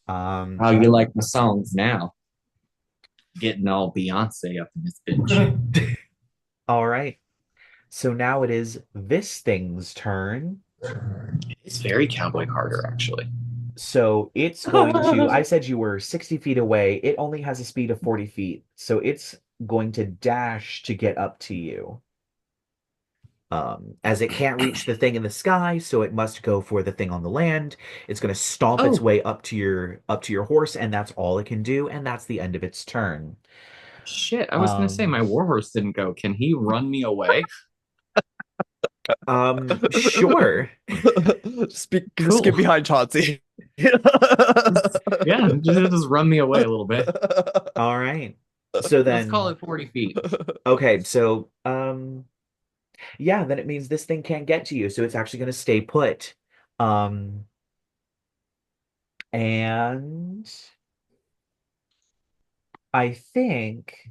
How you like my songs now? Getting all Beyonce up in this bitch. All right. So now it is this thing's turn. It's very Cowboy Carter, actually. So it's going to, I said you were 60 feet away. It only has a speed of 40 feet. So it's going to dash to get up to you. As it can't reach the thing in the sky, so it must go for the thing on the land. It's going to stomp its way up to your horse, and that's all it can do, and that's the end of its turn. Shit, I was going to say my warhorse didn't go. Can he run me away? Sure. Just get behind Chauncey. Yeah, just run me away a little bit. All right. So then let's call it 40 feet. Okay, so yeah, then it means this thing can't get to you, so it's actually going to stay put. And I think,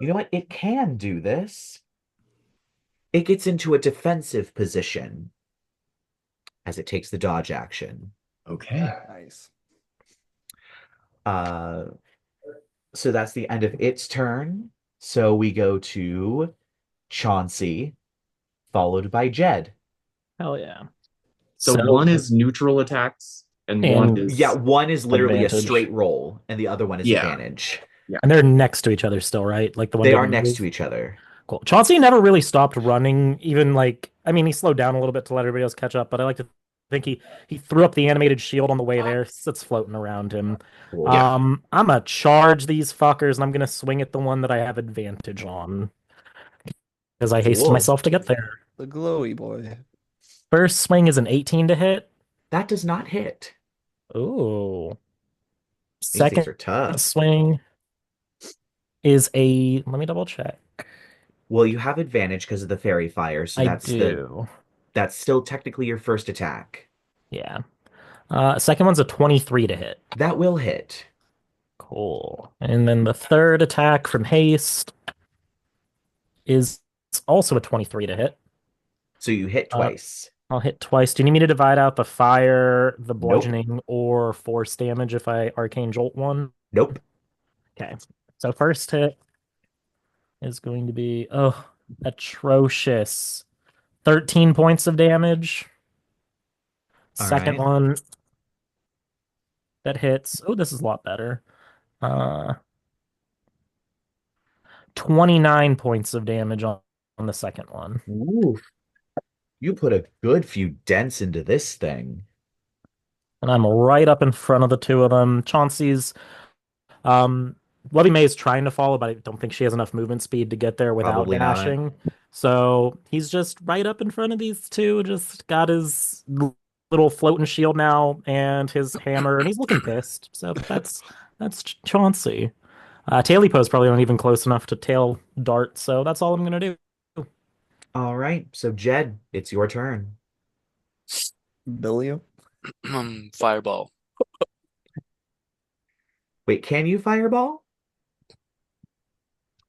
you know what? It can do this. It gets into a defensive position as it takes the dodge action. Okay. Nice. So that's the end of its turn. So we go to Chauncey, followed by Jed. Hell yeah. So one is neutral attacks and one is Yeah, one is literally Advantage. a straight roll, and the other one is advantage. And they're next to each other still, right? Like the one They didn't are next move? to each other. Cool. Chauncey never really stopped running, even like I mean, he slowed down a little bit to let everybody else catch up, but I like to think he threw up the animated shield on the way there. It's floating around him. Cool. Yeah. I'm gonna charge these fuckers and I'm gonna swing at the one that I have advantage on. Because I hasted Cool. myself to get there. The glowy boy. First swing is an 18 to hit. That does not hit. Ooh. These things Second are tough. swing is a let me double check. Well, you have advantage because of the fairy fire, so that's still technically your first attack. Yeah. Second one's a 23 to hit. That will hit. Cool. And then the third attack from haste is also a 23 to hit. So you hit twice. I'll hit twice. Do you need me to divide out the fire, the bludgeoning, or force damage if I arcane jolt one? Nope. Okay. So first hit is going to be atrocious. 13 points of damage. Second one that hits. Oh, this is a lot better. 29 points of damage on the second one. Oof. You put a good few dents into this thing. And I'm right up in front of the two of them. Chauncey's Lovey May is trying to follow, but I don't think she has enough movement speed to get there without Probably not. dashing. So he's just right up in front of these two, just got his little floating shield now and his hammer, and he's looking pissed. So that's Chauncey. Tailipo's probably not even close enough to tail dart, so that's all I'm gonna do. All right. So Jed, it's your turn. Billy. Fireball. Wait, can you fireball?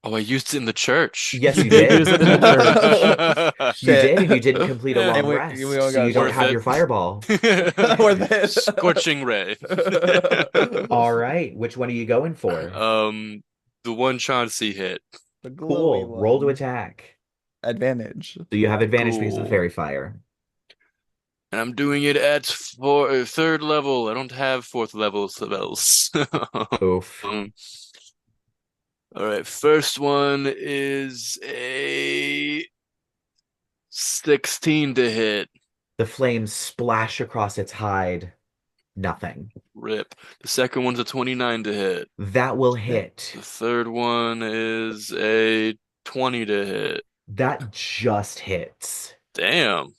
Oh, I used it in the church. Yes, you did. Use it in the church. You did, and you didn't complete a long And we rest, all so got you don't worth have it. your fireball. Worth it. Scorching ray. All right. Which one are you going for? The one Chauncey hit. The glowy Cool. one. Roll to attack. Advantage. So you have advantage because of the Cool. fairy fire. And I'm doing it at third level. I don't have fourth level spells. Oof. All right, first one is a 16 to hit. The flames splash across its hide. Nothing. Rip. The second one's a 29 to hit. That will hit. The third one is a 20 to hit. That just hits. Damn.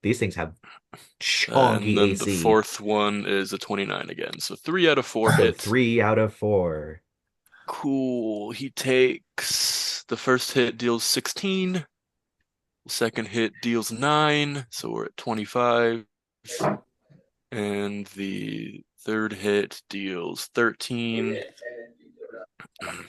These things have chunky And then AC. the fourth one is a 29 again. So 3 out of 4 So hits. 3 out of 4. Cool. He takes the first hit deals 16. The second hit deals 9. So we're at 25. And the third hit deals 13.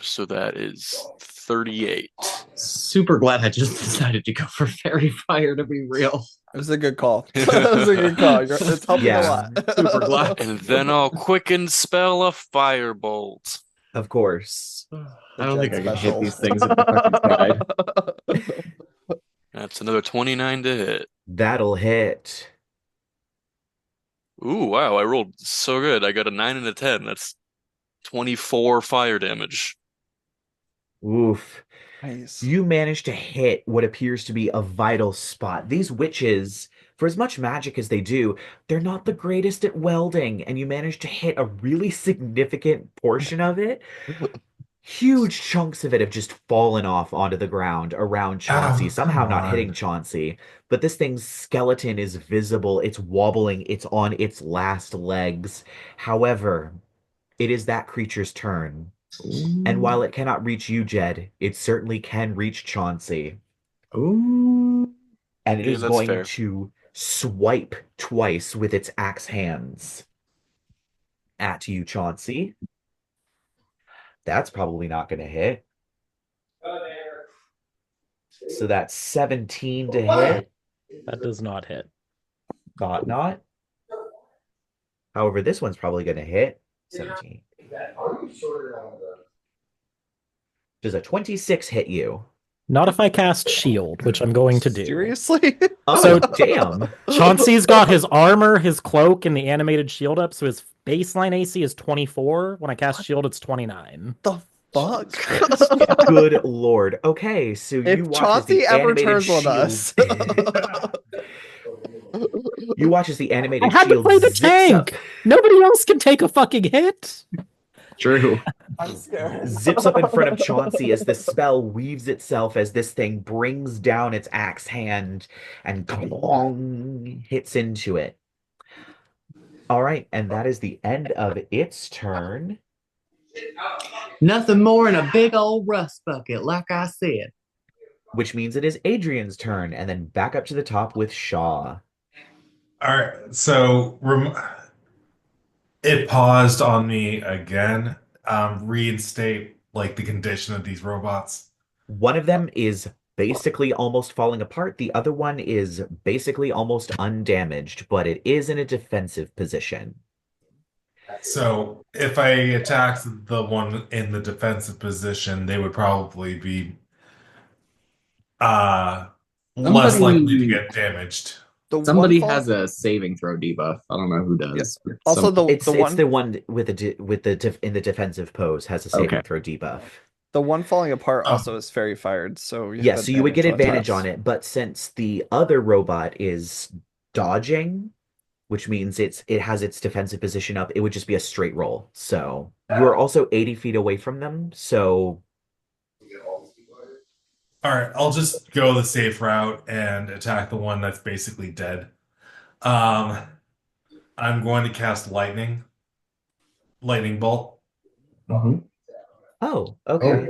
So that is 38. Super glad I just decided to go for fairy fire, to be real. It was a good call. It was a good call. It's helping Yeah. a lot. Super glad. And then I'll quicken spell a firebolt. Of course. I don't think I can hit Special. these things if I fucking tried. That's another 29 to hit. That'll hit. Ooh, wow, I rolled so good. I got a 9 and a 10. That's 24 fire damage. Oof. Nice. You managed to hit what appears to be a vital spot. These witches, for as much magic as they do, they're not the greatest at welding, and you managed to hit a really significant portion of it. Huge chunks of it have just fallen off onto the ground around Chauncey, Oh, somehow come not on. hitting Chauncey. But this thing's skeleton is visible. It's wobbling. It's on its last legs. However, it is that creature's turn. And while it cannot reach you, Jed, it certainly can reach Chauncey. Ooh. And it Yeah, is that's going fair. to swipe twice with its axe hands at you, Chauncey. That's probably not going to hit. So that's 17 to hit. That does not hit. Got not. However, this one's probably going to hit 17. Does a 26 hit you? Not if I cast shield, which I'm going to do. Seriously? Oh, So- damn. Chauncey's got his armor, his cloak, and the animated shield up, so his baseline AC is 24. When I cast shield, it's 29. The fuck? Good lord. Okay, so you If watch as Chauncey the ever animated turns on shield... us. You watch as the I animated had to shield play the zips up, tank. Nobody else can take a fucking hit. True. I'm scared. zips up in front of Chauncey as the spell weaves itself as this thing brings down its axe hand and clong, hits into it. All right, and that is the end of its turn. Nothing more than a big old rust bucket, like I said. Which means it is Adrien's turn, and then back up to the top with Shaw. All right, so it paused on me again. Reinstate like the condition of these robots. One of them is basically almost falling apart. The other one is basically almost undamaged, but it is in a defensive position. So if I attacked the one in the defensive position, they would probably be less Somebody- likely to get damaged. The Somebody one has a saving throw debuff. I don't know who does. but Also, some- It's the one the one with in the defensive pose has a saving Okay. throw debuff. the one falling apart Oh. also is fairy fired, so Yeah, so you would get advantage attacks. on it, but since the other robot is dodging, which means it has its defensive position up, it would just be a straight roll. So you're also 80 feet away from them, so All right, I'll just go the safe route and attack the one that's basically dead. I'm going to cast lightning bolt. oh, okay.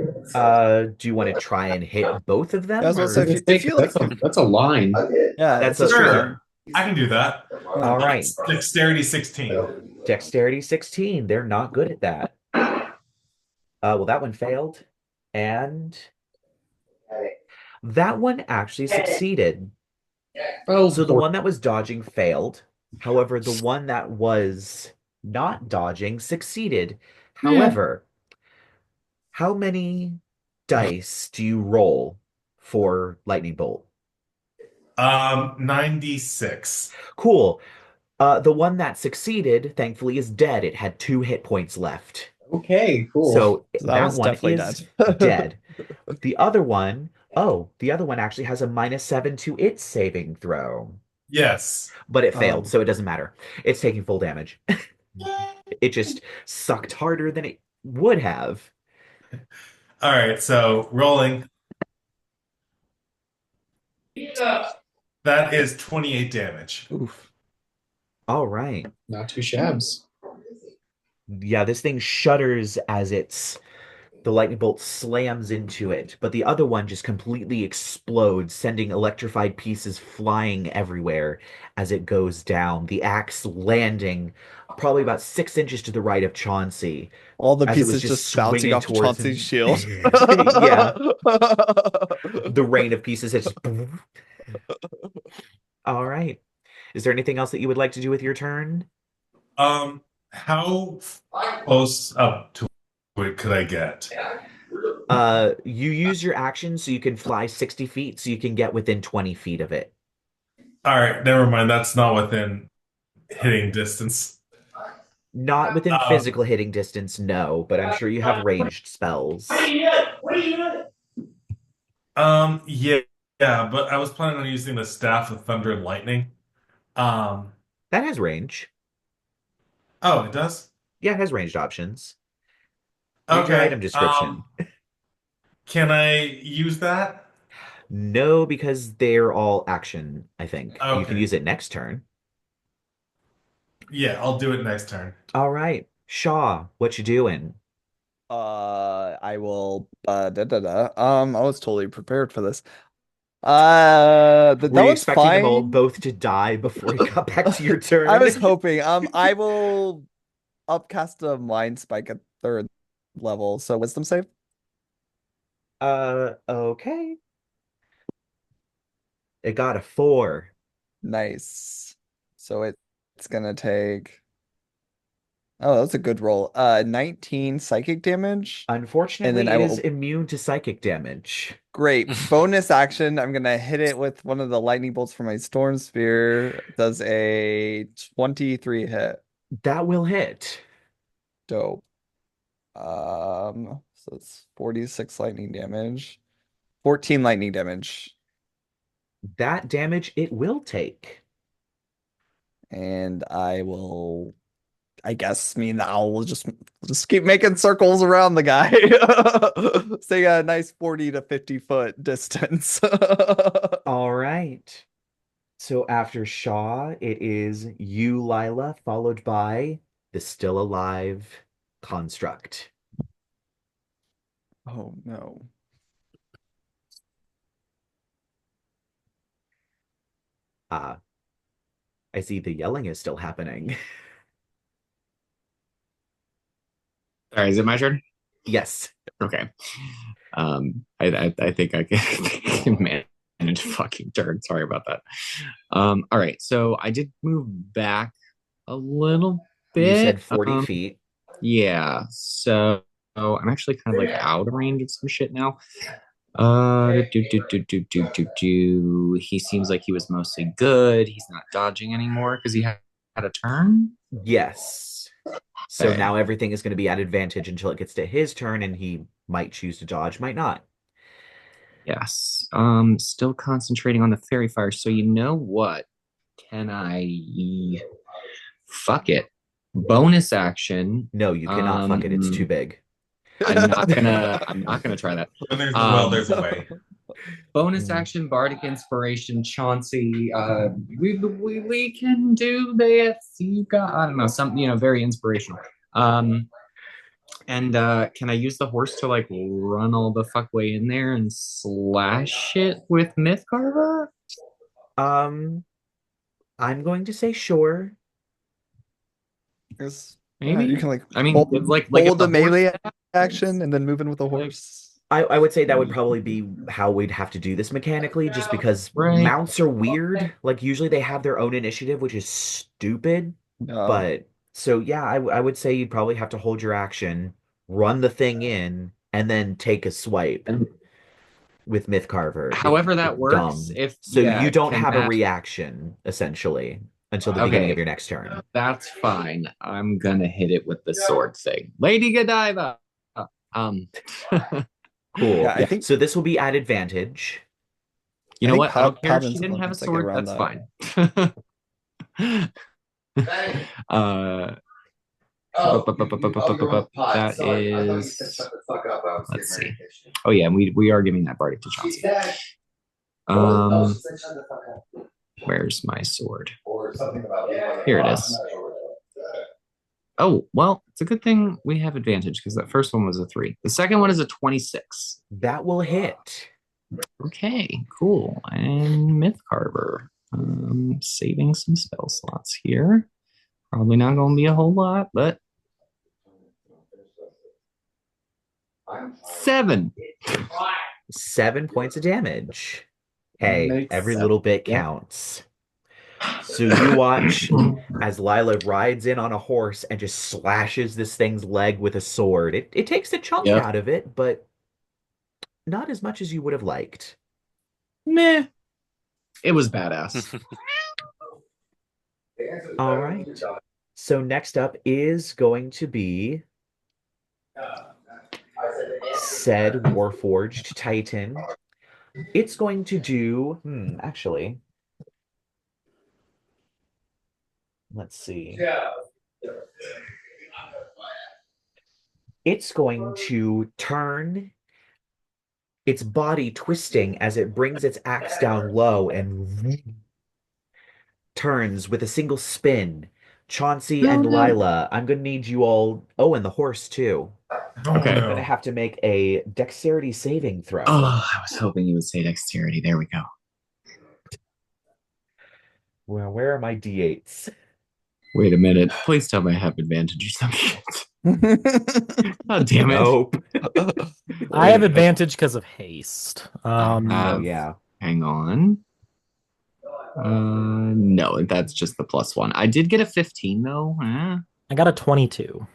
Do you want to try and hit both of them? I was gonna or- say, if you like, that's a line. yeah, That's it's a- true. Sure, I can do that. All right. Dexterity 16. Dexterity 16. They're not good at that. Well, that one failed. And that one actually succeeded. Oh, So the one that was dodging failed. However, the one that was not dodging succeeded. However, how many dice do you roll for lightning bolt? 96. Cool. The one that succeeded, thankfully, is dead. It had 2 hit points left. okay, cool. So So that was one definitely is dead. dead. The other one actually has a -7 to its saving throw. Yes. But it failed, Oh. so it doesn't matter. It's taking full damage. It just sucked harder than it would have. All right, so rolling. That is 28 damage. Oof. All right. Not two shabs. Yeah, this thing shudders as the lightning bolt slams into it, but the other one just completely explodes, sending electrified pieces flying everywhere as it goes down. The axe landing probably about 6 inches to the right of Chauncey. All the As it was pieces just just bouncing swinging off towards Chauncey's him. shield. Yeah. The rain of pieces hits. All right. Is there anything else that you would like to do with your turn? How close up to it could I get? You use your action so you can fly 60 feet, so you can get within 20 feet of it. All right, never mind. That's not within hitting distance. Not within Um, physical hitting distance, no, but I'm sure you have ranged spells. Yeah, but I was planning on using the Staff of Thunder and Lightning. That has range. Oh, it does? Yeah, it has ranged options. Read your Okay. item description. Can I use that? No, because they're all action, I think. You can Okay. use it next turn. Yeah, I'll do it next turn. All right. Shaw, what you doing? I will I was totally prepared for this. That Were you one's expecting them all fine. both to die before you got back to your turn? I was hoping. I will upcast a mind spike at 3rd level, so wisdom save. Okay. It got a 4. Nice. So it's gonna take Oh, that's a good roll. 19 psychic damage. And Unfortunately, then I it is will immune to psychic damage. great. Bonus action. I'm gonna hit it with one of the lightning bolts from my storm spear. Does a 23 hit. That will hit. Dope. So it's 46 lightning damage. 14 lightning damage. That damage it will take. And I will, I guess, me and the owl will just keep making circles around the guy. Stay a nice 40 to 50 foot distance. All right. So after Shaw, it is you, Lyla, followed by the still alive construct. Oh no. I see the yelling is still happening. Sorry, is it my turn? Yes. Okay. I think I can manage a fucking turn. Sorry about that. All right. So I did move back a little bit. You said 40 feet. Yeah. So I'm actually kind of like out of range of some shit now. He seems like he was mostly good. He's not dodging anymore because he had a turn. Yes. So Okay. now everything is going to be at advantage until it gets to his turn, and he might choose to dodge, might not. Yes. Still concentrating on the fairy fire. So you know what? Can I fuck it? Bonus action. No, you cannot fuck it. It's too big. I'm not gonna try that. When there's no well, there's a way. Bonus action, bardic inspiration, Chauncey. We can do this. You got, I don't know, something, very inspirational. And can I use the horse to like run all the fuck way in there and slash it with Myth Carver? I'm going to say sure. Yes. Maybe You can like I mean, hold, like hold if a the horse- melee action and then move in with the horse. I would say that would probably be how we'd have to do this mechanically, just because Right. mounts are weird. Like usually they have their own initiative, which is stupid. But so yeah, I would say you'd probably have to hold your action, run the thing in, and then take a swipe with Myth Carver. However that works. Dumb. So you don't have a reaction essentially until the beginning of your next turn. That's fine. I'm gonna hit it with the sword thing. Lady Godiva. Cool. Yeah, I think so. This will be at advantage. You know think what? I don't care if Paladin's she didn't have a opponents, like, sword. around That's that. fine. That is. Let's see. Oh yeah, we are giving that bardic to Chauncey. Where's my sword? Here it is. Oh, well, it's a good thing we have advantage because that first one was a 3. The second one is a 26. That will hit. Okay, cool. And Myth Carver. Saving some spell slots here. Probably not going to be a whole lot, but 7. 7 points of damage. Hey, every little bit counts. So you watch as Lyla rides in on a horse and just slashes this thing's leg with a sword. It takes a chunk out of it, but not as much as you would have liked. Meh. It was badass. All right. So next up is going to be said Warforged Titan. It's going to do, actually, let's see. It's going to turn its body twisting as it brings its axe down low and turns with a single spin. Chauncey and Lyla, I'm going to need you all. Oh, and the horse too. Okay. I'm going to have to make a dexterity saving throw. Oh, I was hoping you would say dexterity. There we go. Well, where are my d8s? Wait a minute. Please tell me I have advantage or some shit. Oh, damn it. Nope. I have advantage because of haste. Oh, yeah. Hang on. No, that's just the +1. I did get a 15 though. I got a 22.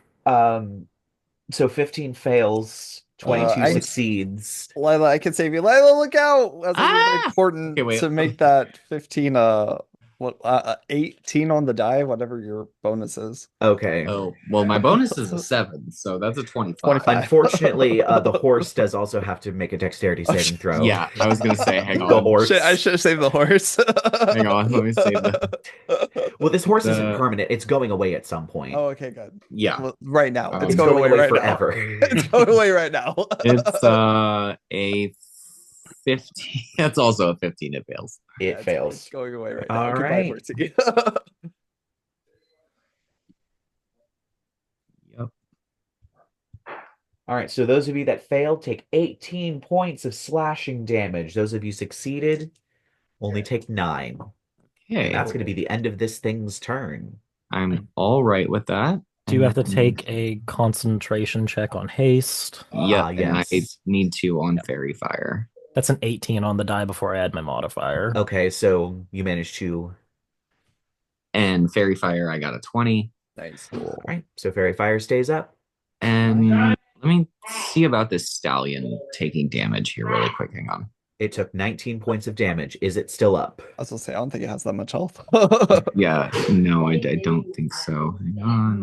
So 15 fails, 22 I succeeds. Lyla, I can save you. Lyla, look out! As I need my Ah! Okay, important wait. to make that 15 18 on the die, whatever your bonus is. Okay. Oh, well, my bonus is a 7, so that's a 25. 25. Unfortunately, the horse does also have to make a dexterity Oh, saving throw. Yeah, I was gonna say, hang The on. horse. Shit, I should have saved the horse. Hang on, let me save the. Well, this horse isn't The- permanent. It's going away at some point. Oh, okay, good. Yeah, Well, right now. It's It's going away right forever. now. It's going away right now. it's a 15. That's also a 15. It fails. It It's fails. going away right now. All Goodbye, right. horsey. Yep. All right, so those of you that failed take 18 points of slashing damage. Those of you succeeded only take 9. And Okay, that's going to be the end of this thing's turn. I'm all right with that. Do you have to And- take a concentration check on haste? Yep, and I yes. need to on Fairy Fire. That's an 18 on the die before I add my modifier. Okay, so you managed to. And Fairy Fire, I got a 20. Nice. All right, so Fairy Fire stays up. And let me see about this stallion taking damage here really quick. Hang on. It took 19 points of damage. Is it still up? I was gonna say, I don't think it has that much health. Yeah, no, I don't think so. Hang on.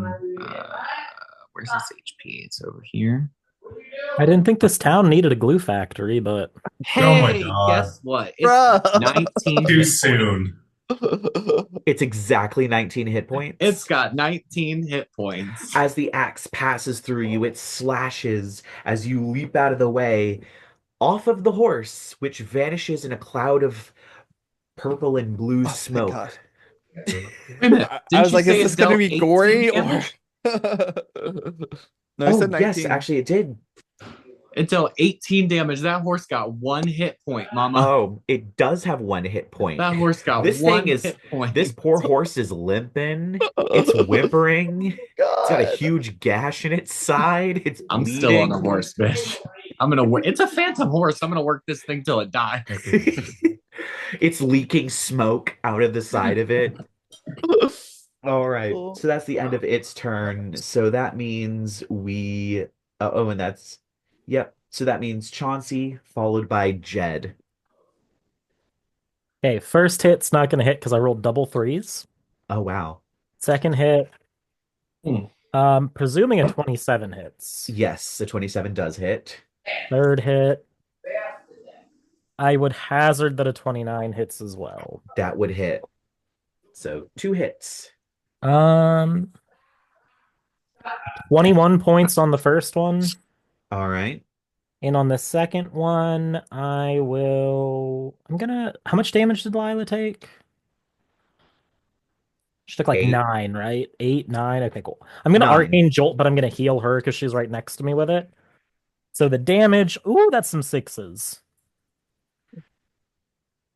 Where's this HP? It's over here. I didn't think this town needed a glue factory, but Hey, Oh my God. guess what? It's Bruh. 19 Too hit soon. It's exactly 19 hit points. It's got 19 hit points. As the axe passes through you, it slashes as you leap out of the way off of the horse, which vanishes in a cloud of purple and blue Oh, thank smoke. God. Wait a minute. I Didn't was you like, say is this it gonna dealt be 18 gory or? damage? No, he Oh, said 19. yes, actually it did. It dealt 18 damage. That horse got 1 hit point, mama. Oh, it does have 1 hit point. That horse got This 1 thing is hit point. this poor horse is limping. It's whimpering. It's got a huge gash in its side. It's I'm bleeding. still on the horse, bitch. I'm gonna work. It's a phantom horse. I'm gonna work this thing till it dies. It's leaking smoke out of the side of it. All right. So that's the end of its turn. So that means we and that's yep. So that means Chauncey followed by Jed. hey, first hit's not going to hit because I rolled double 3s. Oh wow. Second hit, Hmm. presuming a 27 hits. Yes, the 27 does hit. Third hit, I would hazard that a 29 hits as well. That would hit. So 2 hits. 21 points on the first one. All right. And on the second one, how much damage did Lyla take? She took like 8. 9, right? 8, 9. Okay, cool. I'm gonna 9. Arcane Jolt, but I'm gonna heal her because she's right next to me with it. So the damage, ooh, that's some 6s.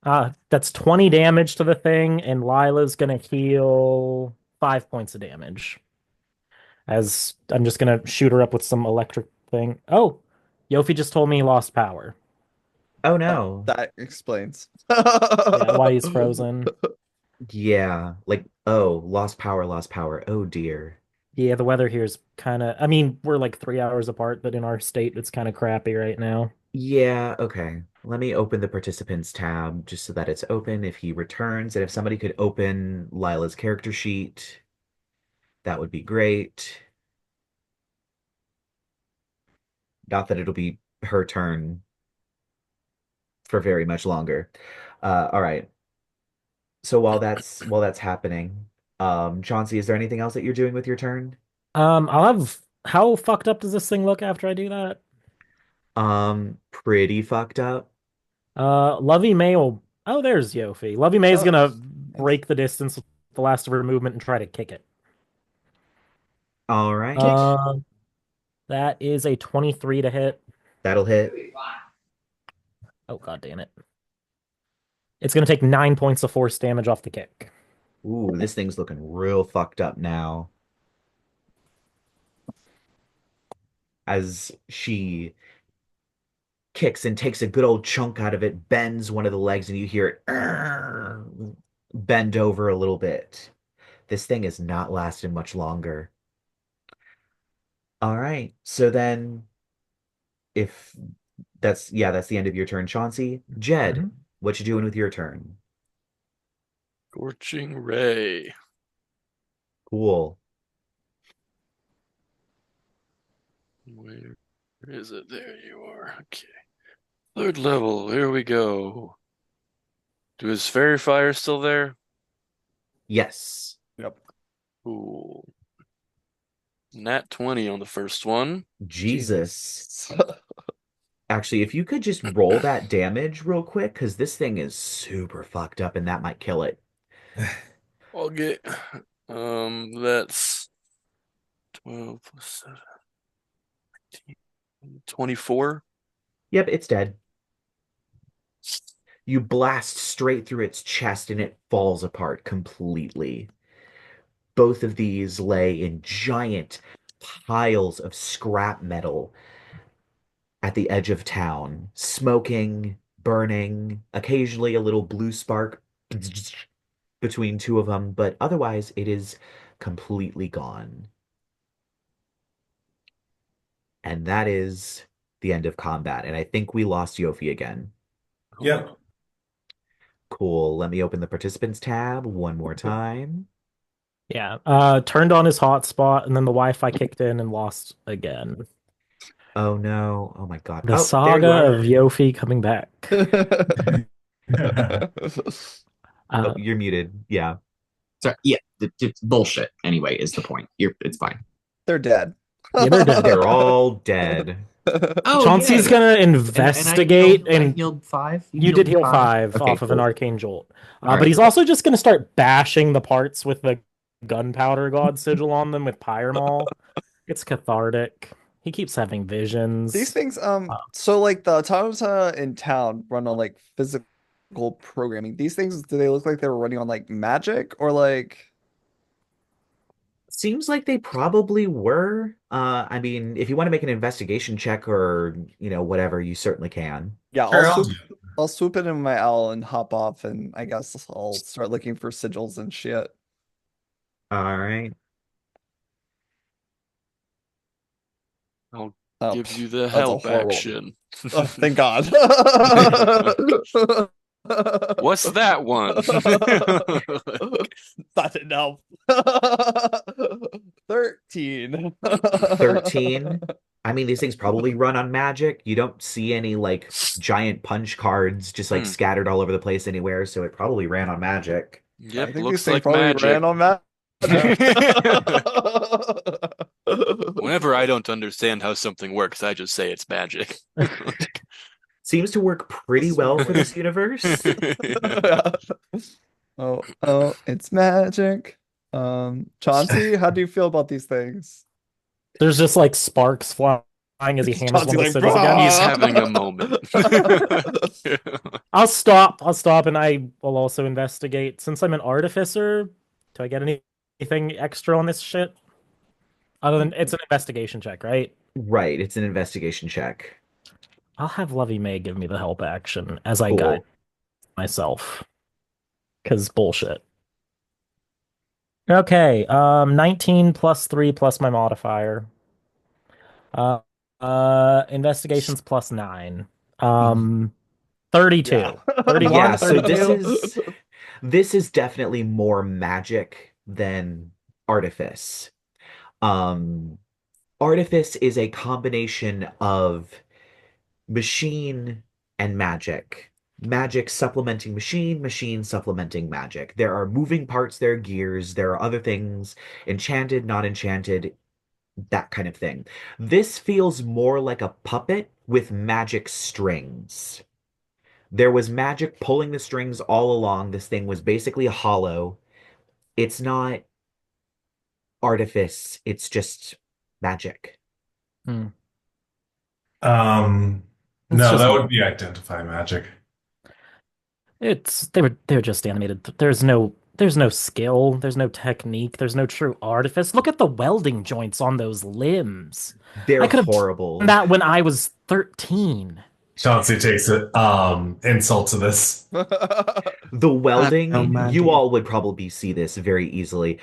That's 20 damage to the thing, and Lila's gonna heal 5 points of damage. As I'm just gonna shoot her up with some electric thing. Oh, Yofi just told me he lost power. Oh no. That explains. Yeah, why he's frozen. Yeah, like lost power, lost power. Oh dear. Yeah, the weather here is kind of. I mean, we're like 3 hours apart, but in our state, it's kind of crappy right now. Yeah, okay. Let me open the participants tab just so that it's open if he returns. And if somebody could open Lila's character sheet, that would be great. Not that it'll be her turn for very much longer. All right. So while that's happening, Chauncey, is there anything else that you're doing with your turn? I'll have. How fucked up does this thing look after I do that? Pretty fucked up. Lovey May will. Oh, there's Yofi. Lovey May's Oh, gonna nice. break the distance with the last of her movement and try to kick it. All right. That is a 23 to hit. That'll hit. Oh, god damn it. It's gonna take 9 points of force damage off the kick. Ooh, this thing's looking real fucked up now. As she kicks and takes a good old chunk out of it, bends one of the legs, and you hear it bend over a little bit. This thing is not lasting much longer. All right. So then if that's the end of your turn, Chauncey. Jed, Mhm. what you doing with your turn? Scorching Ray. Cool. Where is it? There you are. Okay. Third level. Here we go. Is Fairy Fire still there? Yes. Yep. Cool. Nat 20 on the first one. Jesus. Actually, if you could just roll that damage real quick, because this thing is super fucked up and that might kill it. I'll get that's 12 plus 7, 24. Yep, it's dead. You blast straight through its chest and it falls apart completely. Both of these lay in giant piles of scrap metal at the edge of town, smoking, burning, occasionally a little blue spark between two of them, but otherwise it is completely gone. And that is the end of combat. And I think we lost Yofi again. Yep. Cool. Let me open the participants tab one more time. Yeah. Turned on his hotspot, and then the Wi-Fi kicked in and lost again. Oh no. Oh my God. The Oh, there you saga are. of Yofi coming back. Oh, you're muted. Yeah. So yeah, it's bullshit. Anyway, is the point. It's fine. They're dead. Yeah, they're dead. They're all dead. Oh, Chauncey's yay. gonna And investigate, I and healed 5. you did heal 5 Okay, off of an cool. arcane jolt. All But right, he's cool. also just gonna start bashing the parts with the gunpowder god sigil on them with Pyramol. It's cathartic. He keeps having visions. These things, so like the automata in town run on like physical programming. These things, do they look like they were running on like magic or like? Seems like they probably were. I mean, if you want to make an investigation check or, whatever, you certainly can. Yeah, Sure, I'll do I'll swoop it in my owl and hop off, and I guess I'll start looking for sigils and shit. All right. I'll Oh, give you the that's a help horrible. action. Oh, thank God. What's that one? That didn't help. 13. 13. I mean, these things probably run on magic. You don't see any like giant punch cards just like scattered all over the place anywhere, so it probably ran on magic. Yep, I think looks these things like probably magic. ran on magic. Whenever I don't understand how something works, I just say it's magic. Seems to work pretty well for this universe. Oh, it's magic. Chauncey, how do you feel about these things? There's just like sparks flying as he hammers Chauncey one of the like, sigils again. He's having a moment. I'll stop, and I will also investigate. Since I'm an artificer, do I get anything extra on this shit? Other than it's an investigation check, right? Right, it's an investigation check. I'll have Lovey May give me the help action as I Cool. guide myself. Because bullshit. Okay, 19 plus 3 plus my modifier. Investigations plus 9. 32. Yeah. 31, Yeah, so 32. this is definitely more magic than artifice. Artifice is a combination of machine and magic. Magic supplementing machine, machine supplementing magic. There are moving parts, there are gears, there are other things, enchanted, not enchanted, that kind of thing. This feels more like a puppet with magic strings. There was magic pulling the strings all along. This thing was basically a hollow. It's not artifice, it's just magic. No, just- that would be identify magic. They were just animated. There's no skill, there's no technique, there's no true artifice. Look at the welding joints on those limbs. They're I could have horrible. done that when I was 13. Chauncey takes it insult to this. The welding, Oh, man, you dude. all would probably see this very easily.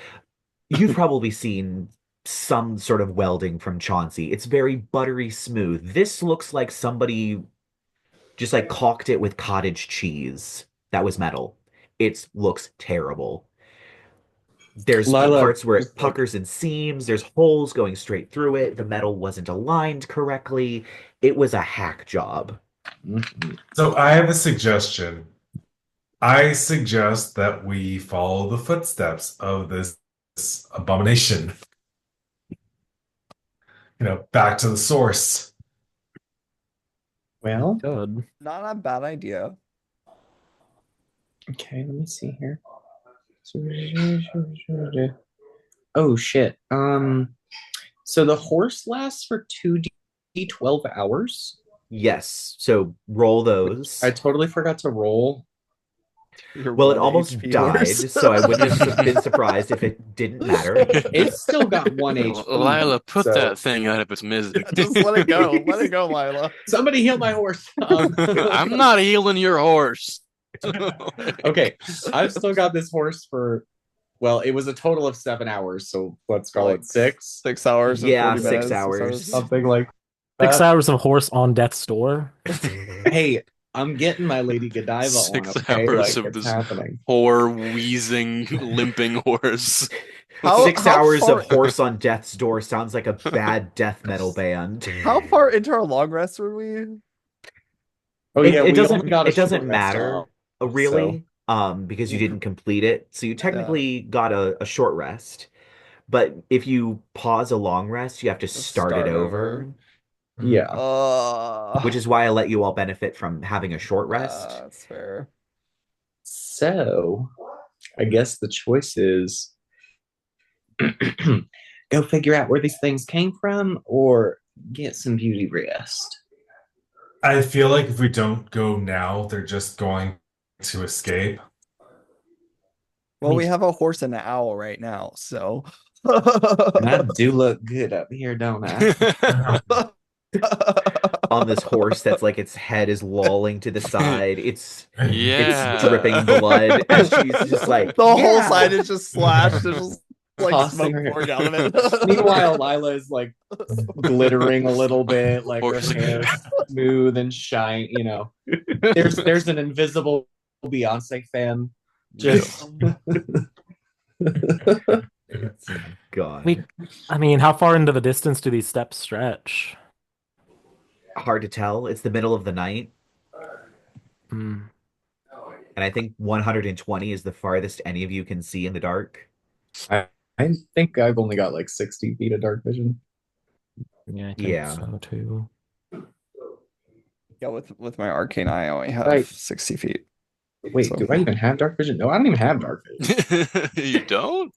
You've probably seen some sort of welding from Chauncey. It's very buttery smooth. This looks like somebody just like caulked it with cottage cheese. That was metal. It looks terrible. There's Lyla parts where was it like- puckers and seams. There's holes going straight through it. The metal wasn't aligned correctly. It was a hack job. So I have a suggestion. I suggest that we follow the footsteps of this abomination. Back to the source. Well, Good. Not a bad idea. okay, let me see here. Oh shit. So the horse lasts for 2d12 hours. Yes. So roll those. I totally forgot to roll. Your Well, it 1 almost HP died, horse. so I wouldn't have been surprised if it didn't matter. It's still got 1 HP. Lyla, put so- that thing out of its misery. Just let it go. Let it go, Lyla. Somebody heal my horse. I'm not healing your horse. Okay, I've still got this horse for, well, it was a total of 7 hours, so let's call Like it 6. 6 hours. and Yeah, 40 6 minutes, hours. Something like 6 that. hours of horse on death's door. Hey, I'm getting my Lady Godiva on, 6 okay? hours Like, of it's this happening. poor, wheezing, limping horse. How- 6 how hours far- of horse on death's door sounds like a bad death metal band. How far into our long rest were we? Oh It, yeah, it we doesn't. only got a It doesn't short rest matter time, really, because you didn't complete it. So you technically got a short rest. But if you pause a long rest, you have to start it over, Yeah. which is why I let you all benefit from having a short rest. That's fair. So, I guess the choice is go figure out where these things came from or get some beauty rest. I feel like if we don't go now, they're just going to escape. Well, we have a horse and an owl right now, so. And I do look good up here, don't I? On this horse that's like its head is lolling to the side. It's Yeah. dripping blood as she's just like The whole "Yeah." side is just slashed. There's just like Tossing smoke her- pouring out of it. Meanwhile, Lyla is like glittering a little bit, like her Horse. hair smooth and shine. There's an invisible Beyonce fan. Just God. I mean, how far into the distance do these steps stretch? Hard to tell. It's the middle of the night, Hmm. and I think 120 is the farthest any of you can see in the dark. I think I've only got like 60 feet of dark vision. Yeah, I think Yeah. so too. Yeah, with my arcane eye, I only have Right. 60 feet. Wait, So- do I even have dark vision? No, I don't even have dark vision. You don't?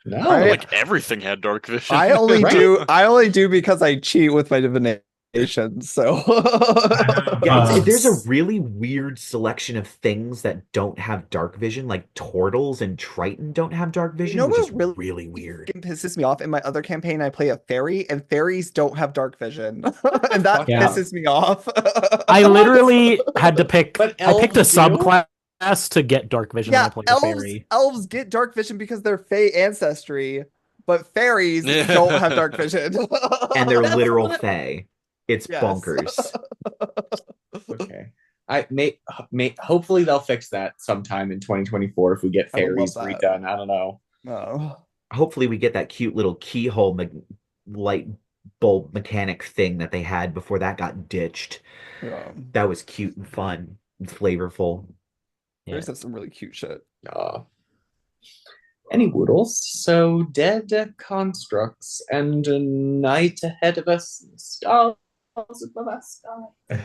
No. I- Like everything had dark vision. I only Right. do. I only do because I cheat with my divination. So. Yeah, there's a really weird selection of things that don't have dark vision, like turtles and triton don't have dark vision, know which what is really- really weird. It pisses me off. In my other campaign, I play a fairy, and fairies don't have dark vision, and that Yeah. pisses me off. I literally had to pick. But I picked a elves do? subclass to get dark vision when I Yeah, played a elves fairy. elves get dark vision because they're Fey ancestry, but fairies Yeah. don't have dark vision. And they're literal fae. It's Yes. bonkers. Okay. Hopefully they'll fix that sometime in 2024 if we get I would love fairies that. redone. I don't know. Oh. Hopefully we get that cute little keyhole light bulb mechanic thing that they had before that got ditched. Yeah. That was cute and fun and flavorful. Fairies have some really cute shit. Any woodles? So dead constructs and a night ahead of us, stars above our sky.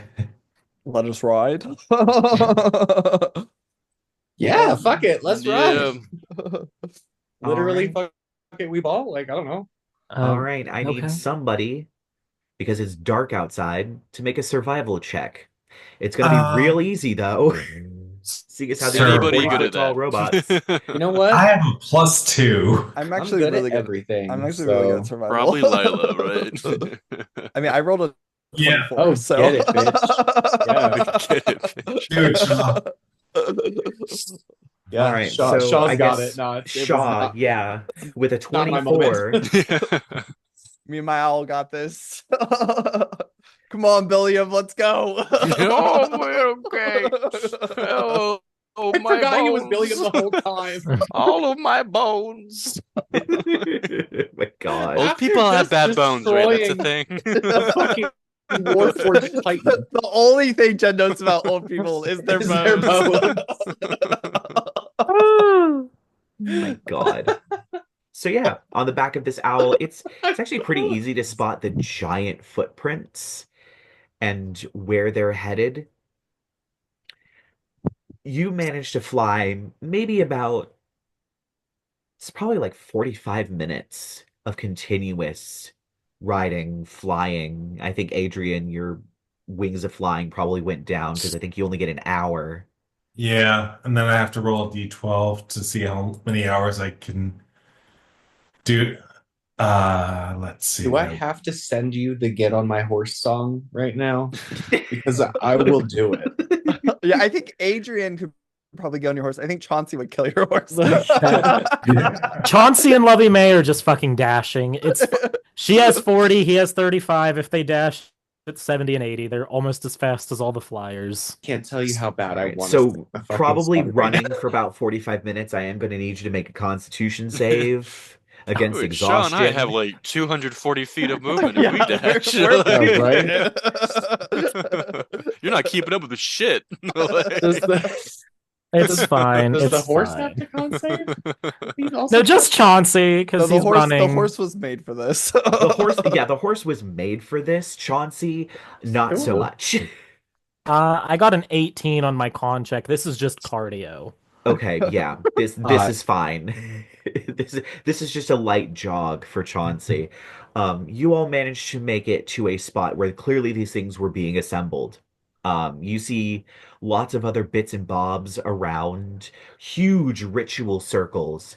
Let us ride. Yeah, fuck it, let's Yeah. run. Literally, Alright. fuck it, we ball. Like I don't know. All right, I okay. need somebody, because it's dark outside, to make a survival check. It's gonna be real easy though. Seeing as how these are Anybody 40 good foot at tall that? robots. You know what? I have a +2. I'm I'm actually good really at good. everything. I'm actually really good at so- survival. Probably Lyla, right? I mean, I rolled a Yeah. 24, Oh, so. get it, bitch. Yeah. Get it, bitch. Dude, Yeah, All right, Shaw's so I got guess it. No, it was Shaw, not, yeah, with a not my moment. 24. Me and my owl got this. Come on, Billiam, let's go. Oh, okay. Oh, I my forgot he was bones. Billiam the whole time. All of my bones. My God. Old After people have just bad bones, right? That's a destroying thing. The fucking Warforged Titan. The only thing Jen knows about old people is their Is their bones. Oh my God. So yeah, on the back of this owl, it's actually pretty easy to spot the giant footprints and where they're headed. You managed to fly maybe about, it's probably like 45 minutes of continuous riding, flying. I think Adrien, your wings of flying probably went down because I think you only get an hour. Yeah, and then I have to roll a d12 to see how many hours I can do. Let's see. Do I have to send you the Get on My Horse song right now? Because I will do it. Yeah, I think Adrien could probably get on your horse. I think Chauncey would kill your horse. Chauncey and Lovey May are just fucking dashing. She has 40, he has 35. If they dash, it's 70 and 80. They're almost as fast as all the flyers. Can't tell you how bad I want So a fucking probably song right running now. for about 45 minutes, I am going to need you to make a Constitution save against Dude, Shaw and exhaustion. I have like 240 feet of movement Yeah, if we dash. we're- Yeah, You're not keeping up with the shit. It's fine. Does It's the horse fine. have to con save? He's also No, just Chauncey, No, because the he's horse, running. the horse was made for this. The horse was made for this. Chauncey, not so Cool. much. I got an 18 on my con check. This is just cardio. Okay, yeah, this is fine. This is just a light jog for Chauncey. You all managed to make it to a spot where clearly these things were being assembled. You see lots of other bits and bobs around, huge ritual circles,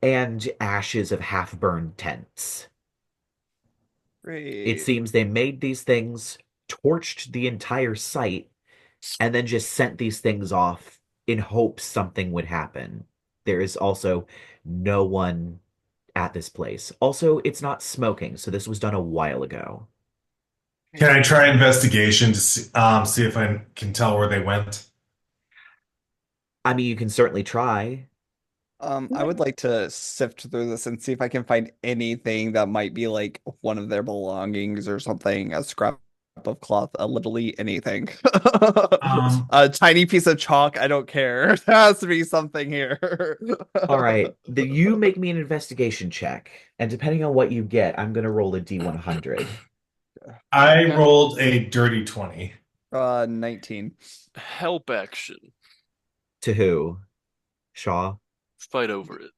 and ashes of half-burned tents. It Great. seems they made these things, torched the entire site, and then just sent these things off in hopes something would happen. There is also no one at this place. Also, it's not smoking, so this was done a while ago. Can I try investigation to see if I can tell where they went? I mean, you can certainly try. I would like to sift through this and see if I can find anything that might be like one of their belongings or something, a scrap of cloth, literally anything. A tiny piece of chalk, I don't care. There has to be something here. All right, you make me an investigation check, and depending on what you get, I'm gonna roll a D100. I rolled a dirty 20. 19. Help action. To who? Shaw? Fight over it.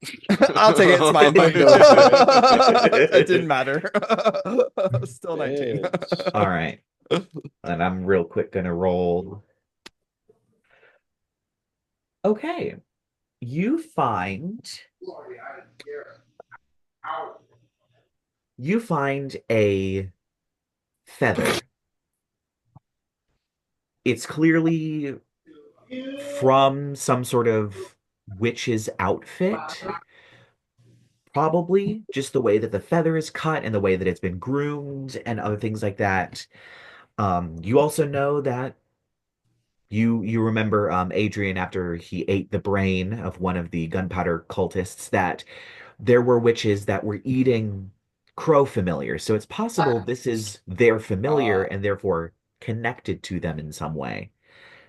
I'll take it, it's mine. Fight over It didn't matter. Still 19. All right. And I'm real quick gonna roll. Okay. You find a feather. It's clearly from some sort of witch's outfit. Probably just the way that the feather is cut and the way that it's been groomed and other things like that. You also know that you remember Adrien after he ate the brain of one of the gunpowder cultists that there were witches that were eating crow familiars. So it's possible this is their familiar and therefore connected to them in some way.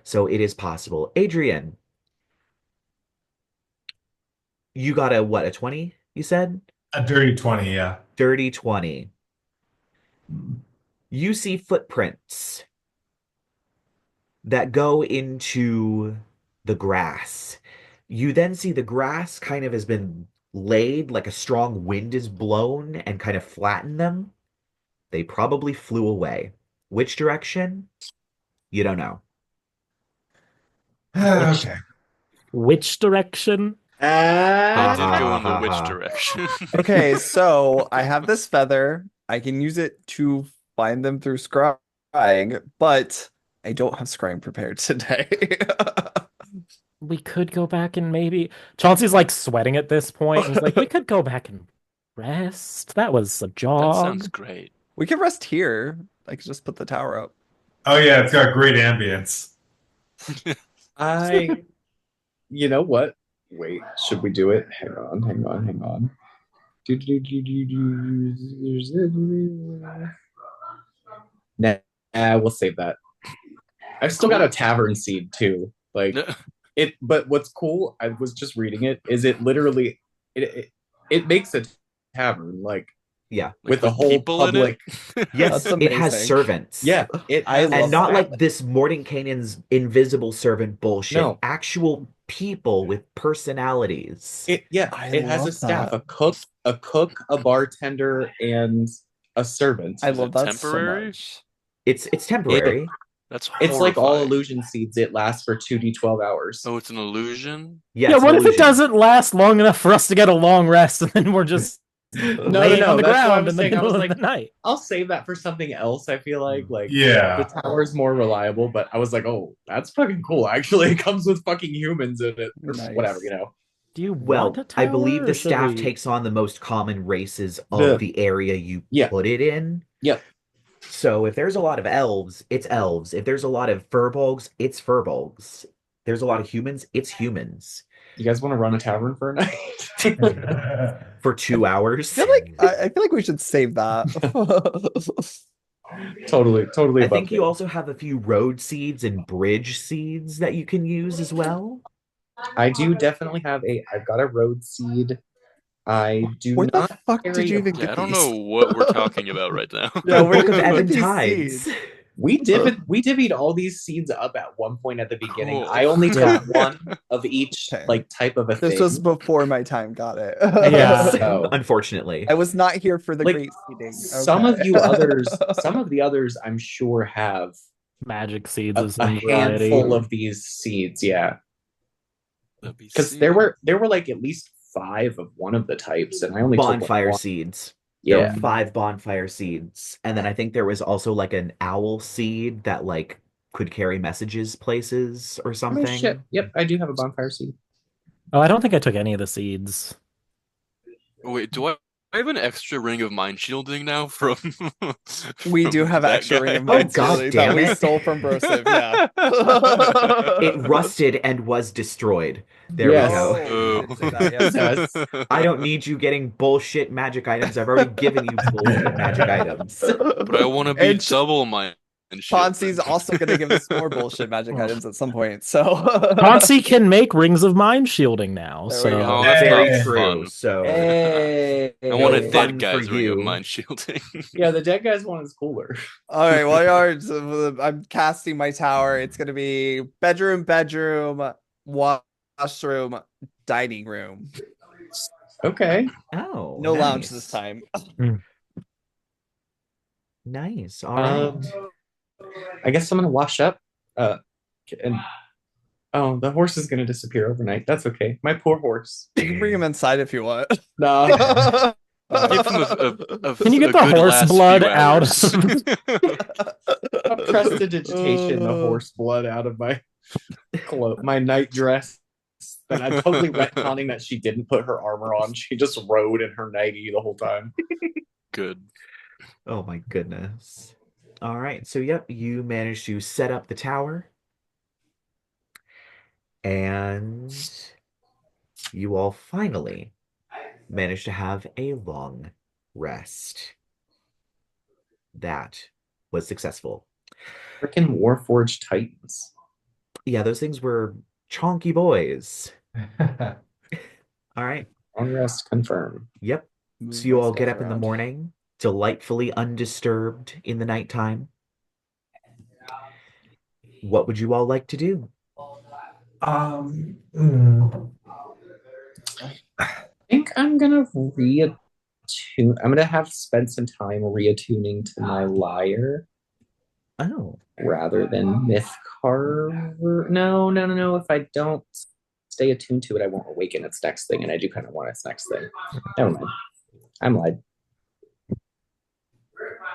So it is possible. Adrien, you got a 20, you said? A dirty 20, yeah. Dirty 20. You see footprints that go into the grass. You then see the grass kind of has been laid, like a strong wind is blown and kind of flattened them. They probably flew away. Which direction? You don't know. Okay. Which direction? They Ah, did go in the which direction? Okay, so I have this feather. I can use it to find them through scrying, but I don't have scrying prepared today. we could go back and maybe Chauncey's like sweating at this point, and he's like, we could go back and rest. That was a That sounds jog. great. We can rest here. I could just put the tower up. Oh yeah, it's got great ambience. You know what? Wait, should we do it? Hang on. Nah, we'll save that. I've still got a tavern seed too. Like it, but what's cool, I was just reading it, is it literally it makes a tavern like Yeah. with the with whole people in it? public. Yes, That's it has amazing. servants. Yeah, I love And not that. like this Mordenkainen's invisible servant bullshit. No. Actual people with personalities. It I has a love staff, that. a cook, a bartender, and a servant. I Is love it that temporary? so much. It's temporary. That's It's like all horrifying. illusion seeds. It lasts for 2d12 hours. Oh, it's an illusion? Yeah, Yeah, it's what an if it illusion. doesn't last long enough for us to get a long rest and then we're just laying on the That's what I ground was in the saying. I middle was of like, the night? I'll save that for something else. I feel like Yeah. the tower's more reliable, but I was like, oh, that's fucking cool. Actually, it comes with fucking humans in it, or Nice. whatever, Do you Well, want a tower, I believe or the should staff we- takes on the most common races of The- the area you Yeah. put it in. Yep. So if there's a lot of elves, it's elves. If there's a lot of furbolgs, it's furbolgs. There's a lot of humans, it's humans. You guys want to run a tavern for a night? For 2 hours. I feel like we should save that. Totally I above think you it. also have a few road seeds and bridge seeds that you can use as well. I do definitely have I've got a road seed. I do Where the not fuck did carry you a- even Yeah, get I don't these? know what we're talking about right now. Yeah, where Book did of you Ebb get and these Tides. seeds? We divvied all these seeds up at one point at the beginning. Cool. I only Yeah. took one of each Okay. like type of a This thing. was before my time. Got it. Yeah. So- Unfortunately. I was not here for the Like, great seeding. some Okay. of the others I'm sure have magic seeds a, of a some variety? handful of these seeds, yeah. Let me Because see. there were like at least 5 of one of the types, and I only took like Bonfire one. seeds. There Yeah. were 5 bonfire seeds. And then I think there was also like an owl seed that like could carry messages places or Oh, something. shit. Yep, I do have a bonfire seed. Oh, I don't think I took any of the seeds. Wait, do I have an extra ring of mind shielding now from We from do have that extra ring guy? of mind God sealing damn that we it. stole from Brosive. Yeah. It rusted and was destroyed. There Yes. we go. Oh, you did say that, yes. Yes. I don't need you getting bullshit magic items. I've already given you bullshit magic items. But I want to be And double my Chauncey's also going to give us more bullshit magic items at some point. So Chauncey can make rings of mind shielding now, There we so go. Oh, that's Very not true. fun. So Hey. I want a No fun dead for guy's ring you. of mind shielding. Yeah, the dead guy's one is cooler. all right, well, yards. I'm casting my tower. It's going to be bedroom, washroom, dining room. Okay. oh, No lounge nice. this time. Nice. All right. I guess I'm gonna wash up. And oh, the horse is gonna disappear overnight. That's okay. My poor horse. You can bring him inside if you want. Nah. Give him Can you get a the good horse last blood few out hours. A prestidigitation the horse blood out of my my night dress. Then I'm totally retconning that she didn't put her armor on. She just rode in her nightie the whole time. Good. Oh my goodness. All right. So, yep, you managed to set up the tower. And you all finally managed to have a long rest. That was successful. Freaking Warforged Titans. Yeah, those things were chonky boys. All right. Unrest confirmed. Yep. So you all get up in the morning, delightfully undisturbed in the nighttime. What would you all like to do? I think I'm gonna reattune. I'm gonna have spent some time reattuning to my lyre Oh, rather than Myth Carver. No. If I don't stay attuned to it, I won't awaken its next thing, and I do kind of want its next thing. Never mind. I'm lied.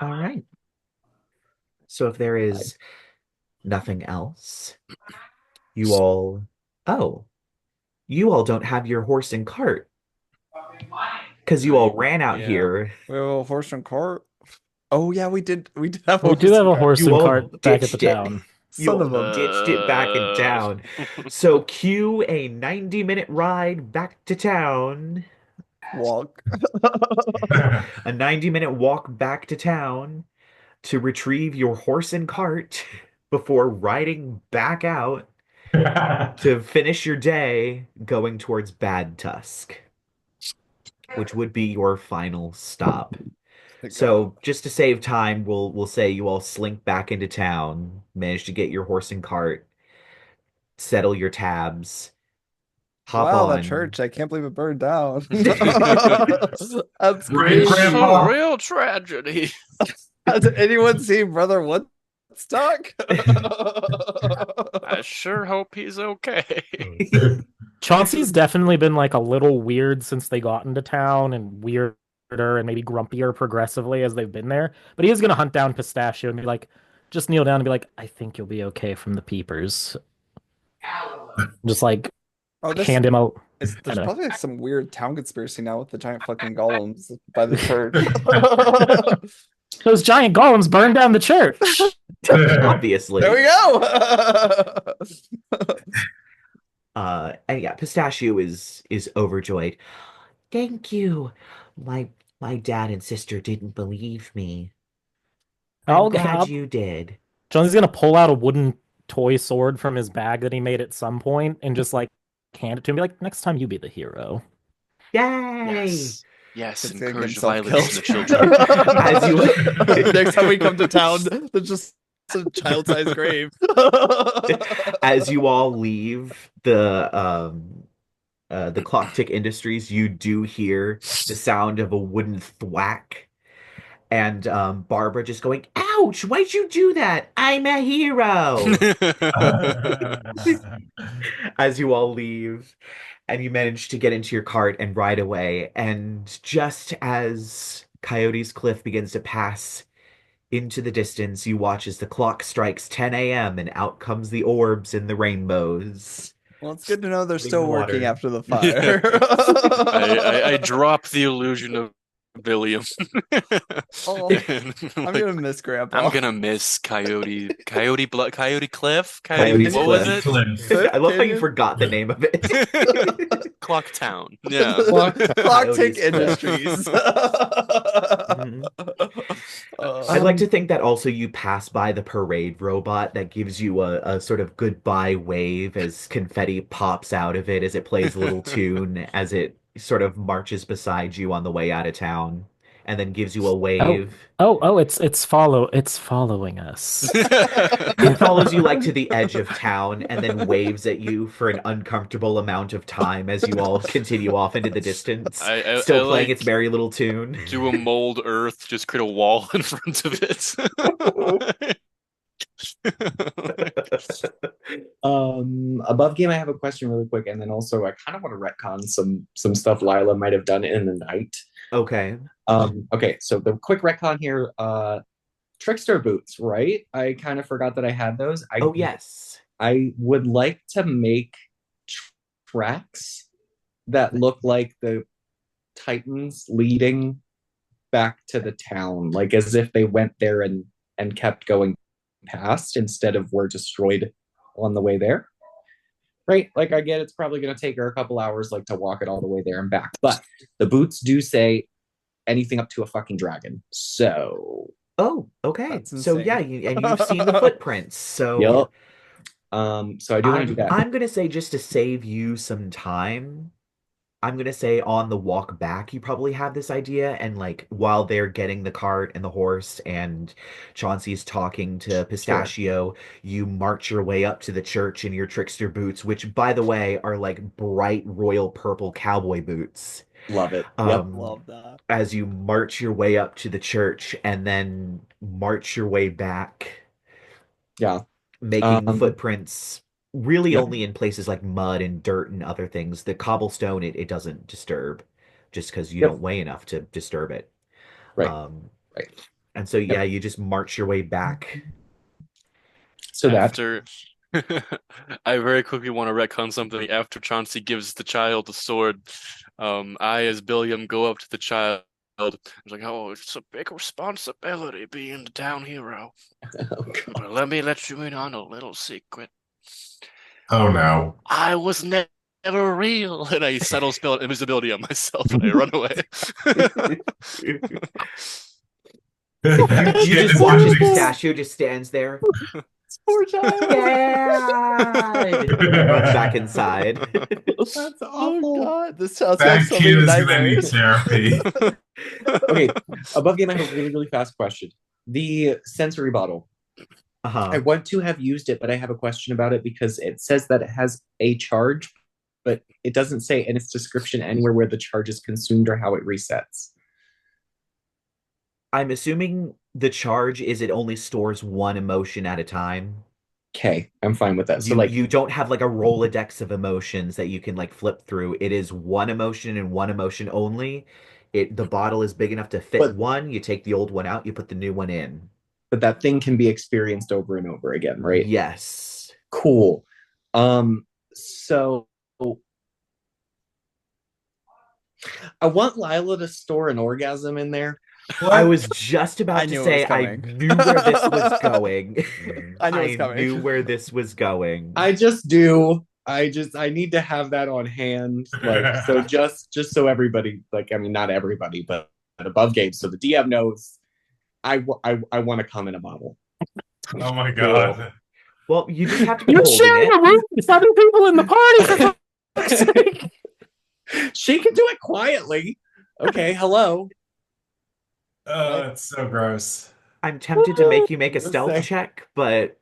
all right. So if there is nothing else, you all Oh, you all don't have your horse and cart because you all ran out Yeah. here. We have a horse and cart. Oh yeah, we did. We did have a We do horse have and a cart. horse You and all cart back at the ditched it. town. You Son of all a. ditched it back in town. So cue a 90-minute ride back to town. Walk. A 90-minute walk back to town to retrieve your horse and cart before riding back out to finish your day going towards Bad Tusk, which would be your final stop. So just to save time, we'll say you all slink back into town, manage to get your horse and cart, settle your tabs, hop Wow, that on. church! I can't believe it burned down. That's Great crazy. grandpa. Real tragedy. Has anyone seen Brother Woodstock? I sure hope he's okay. Chauncey's definitely been like a little weird since they got into town and weirder and maybe grumpier progressively as they've been there. But he is going to hunt down Pistachio and be like, just kneel down and be like, I think you'll be okay from the Peepers. Just like Oh, hand him out. there's Anyway. probably like some weird town conspiracy now with the giant fucking golems by the church. Those giant golems burned down the church. Obviously. There we go. And yeah, Pistachio is overjoyed. Thank you. My dad and sister didn't believe me. I'm glad you did. Chauncey's going to pull out a wooden toy sword from his bag that he made at some point and just like hand it to him and be like, next time you be the hero. Yay! Yes. Yes, It's gonna encourage get violence in the self-killed. children. Next time we come to town, there's just some child-sized grave. As you all leave the Clock Tick Industries, you do hear the sound of a wooden thwack. And Barbara just going, ouch, why'd you do that? I'm a hero. As you all leave, and you manage to get into your cart and ride away. And just as Coyote's Cliff begins to pass into the distance, you watch as the clock strikes 10 a.m. and out comes the orbs and the rainbows. Well, it's good to know they're Clean still water. working after the fire. I drop the illusion of William. Oh, I'm gonna miss Grandpa. I'm gonna miss Coyote Cliff. Coyote's What was Cliff. it? I love how you forgot the name of it. Clock Town. Yeah. Clock Coyote's Tick Cliff. Industries. Mhm. I'd like to think that also you pass by the parade robot that gives you a sort of goodbye wave as confetti pops out of it as it plays a little tune as it sort of marches beside you on the way out of town and then gives you a wave. It's following us. It follows you like to the edge of town and then waves at you for an uncomfortable amount of time as you all continue off into the distance, still playing like, its merry little tune. do a mold earth, just create a wall in front of it. Above game, I have a question really quick, and then also I kind of want to retcon some stuff Lyla might have done in the night. Okay. Okay, so the quick retcon here, trickster boots, right? I kind of forgot that I had those. Oh, yes. I would like to make tracks that look like the Titans leading back to the town, like as if they went there and kept going past instead of were destroyed on the way there. Right? Like I get it's probably going to take her a couple hours like to walk it all the way there and back. But the boots do say anything up to a fucking dragon. So Oh, okay. That's So insane. yeah, and you've seen the footprints. So yep. So I do want to do that. I'm gonna say just to save you some time, I'm gonna say on the walk back, you probably have this idea, and like while they're getting the cart and the horse, and Chauncey's talking to Pistachio, you march your way up to the church in your trickster boots, which, by the way, are like bright royal purple cowboy boots. Love it. Love that. As you march your way up to the church and then march your way back, Yeah. making footprints really yeah. only in places like mud and dirt and other things. The cobblestone, it doesn't disturb just because you Yep. don't weigh enough to disturb it. Right. And so, yeah, you just march your way back. So after I very quickly want to retcon something after Chauncey gives the child the sword. I, as Billiam, go up to the child. It's like, oh, it's a big responsibility being the town hero. Oh, God. But let me let you in on a little secret. Oh no. I was never real. And I subtle spell invisibility on myself and I run away. You just watch as the statue just stands there. Poor child. Dad! Runs back inside. That's Oh awful. God, this sounds That like so kid many is gonna need nightmares. therapy. Okay, above game, I have a really, really fast question. The sensory bottle. I Uh-huh. want to have used it, but I have a question about it because it says that it has a charge, but it doesn't say in its description anywhere where the charge is consumed or how it resets. I'm assuming the charge is it only stores one emotion at a time. Okay, I'm fine with that. So, You like, you don't have like a Rolodex of emotions that you can like flip through. It is one emotion and one emotion only. The bottle is big enough to fit But- one. You take the old one out, you put the new one in. but that thing can be experienced over and over again, right? Yes. Cool. So I want Lyla to store an orgasm in there. I was just I about to knew it say was I coming. knew where this was going. I knew it was coming. knew where this was going. I just do. I need to have that on hand. Like, so just so everybody, like, I mean, not everybody, but above game, so the DM knows I want to come in a bottle. Oh my god. Well, you just have to be You're holding sharing it. a room with 7 people in the party, for fuck's sake. She can do it quietly. Okay, hello. It's so gross. I'm tempted to make you make a Just stealth saying. check, but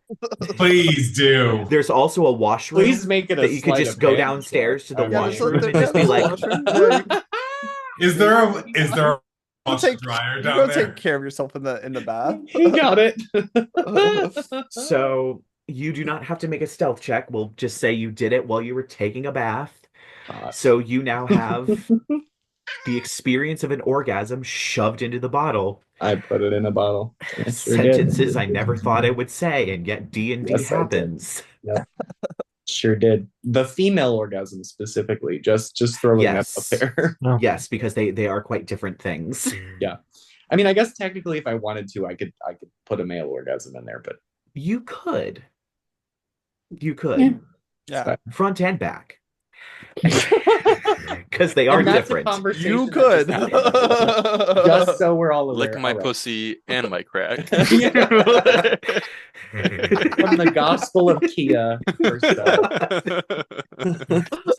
Please do. there's also a washroom Please make it a that you could sleight just of go hand downstairs to the check. Yeah, there's a- washroom and there's just be a like, washroom. Yeah, Is there a you washer take dryer you down go there? take care of yourself in the bath. He got it. so you do not have to make a stealth check. We'll just say you did it while you were taking a bath. So you now have the experience of an orgasm shoved into the bottle. I put it in a bottle. I sure Sentences did. I never thought I would say, and yet D&D Yes, I did. happens. Sure did. The female orgasm specifically, just throwing Yes. that up there. Yes, because they are quite different things. Yeah. I mean, I guess technically if I wanted to, I could put a male orgasm in there, but You could. You could. Yeah, Front and back. Because they are and that's different. a conversation you that could. just happened. Just so we're all aware. Lick my All right. pussy and my crack. From the Gospel of Kia herself.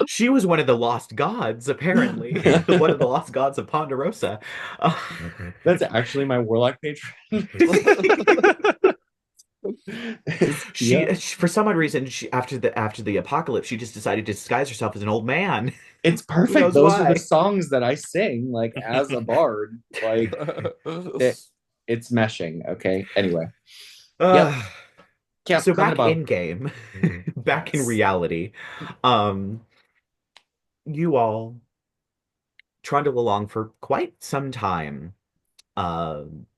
She was one of the lost gods, apparently. One of the lost gods of Ponderosa. That's actually my Warlock patron. She, Yeah. for some odd reason, after the apocalypse, she just decided to disguise herself as an old man. It's Who perfect. knows Those are why? the songs that I sing, like as a bard. Like it's meshing. Okay. Anyway, Uh, yeah. so comment back about in game, back in Yes. reality, you all trundle along for quite some time.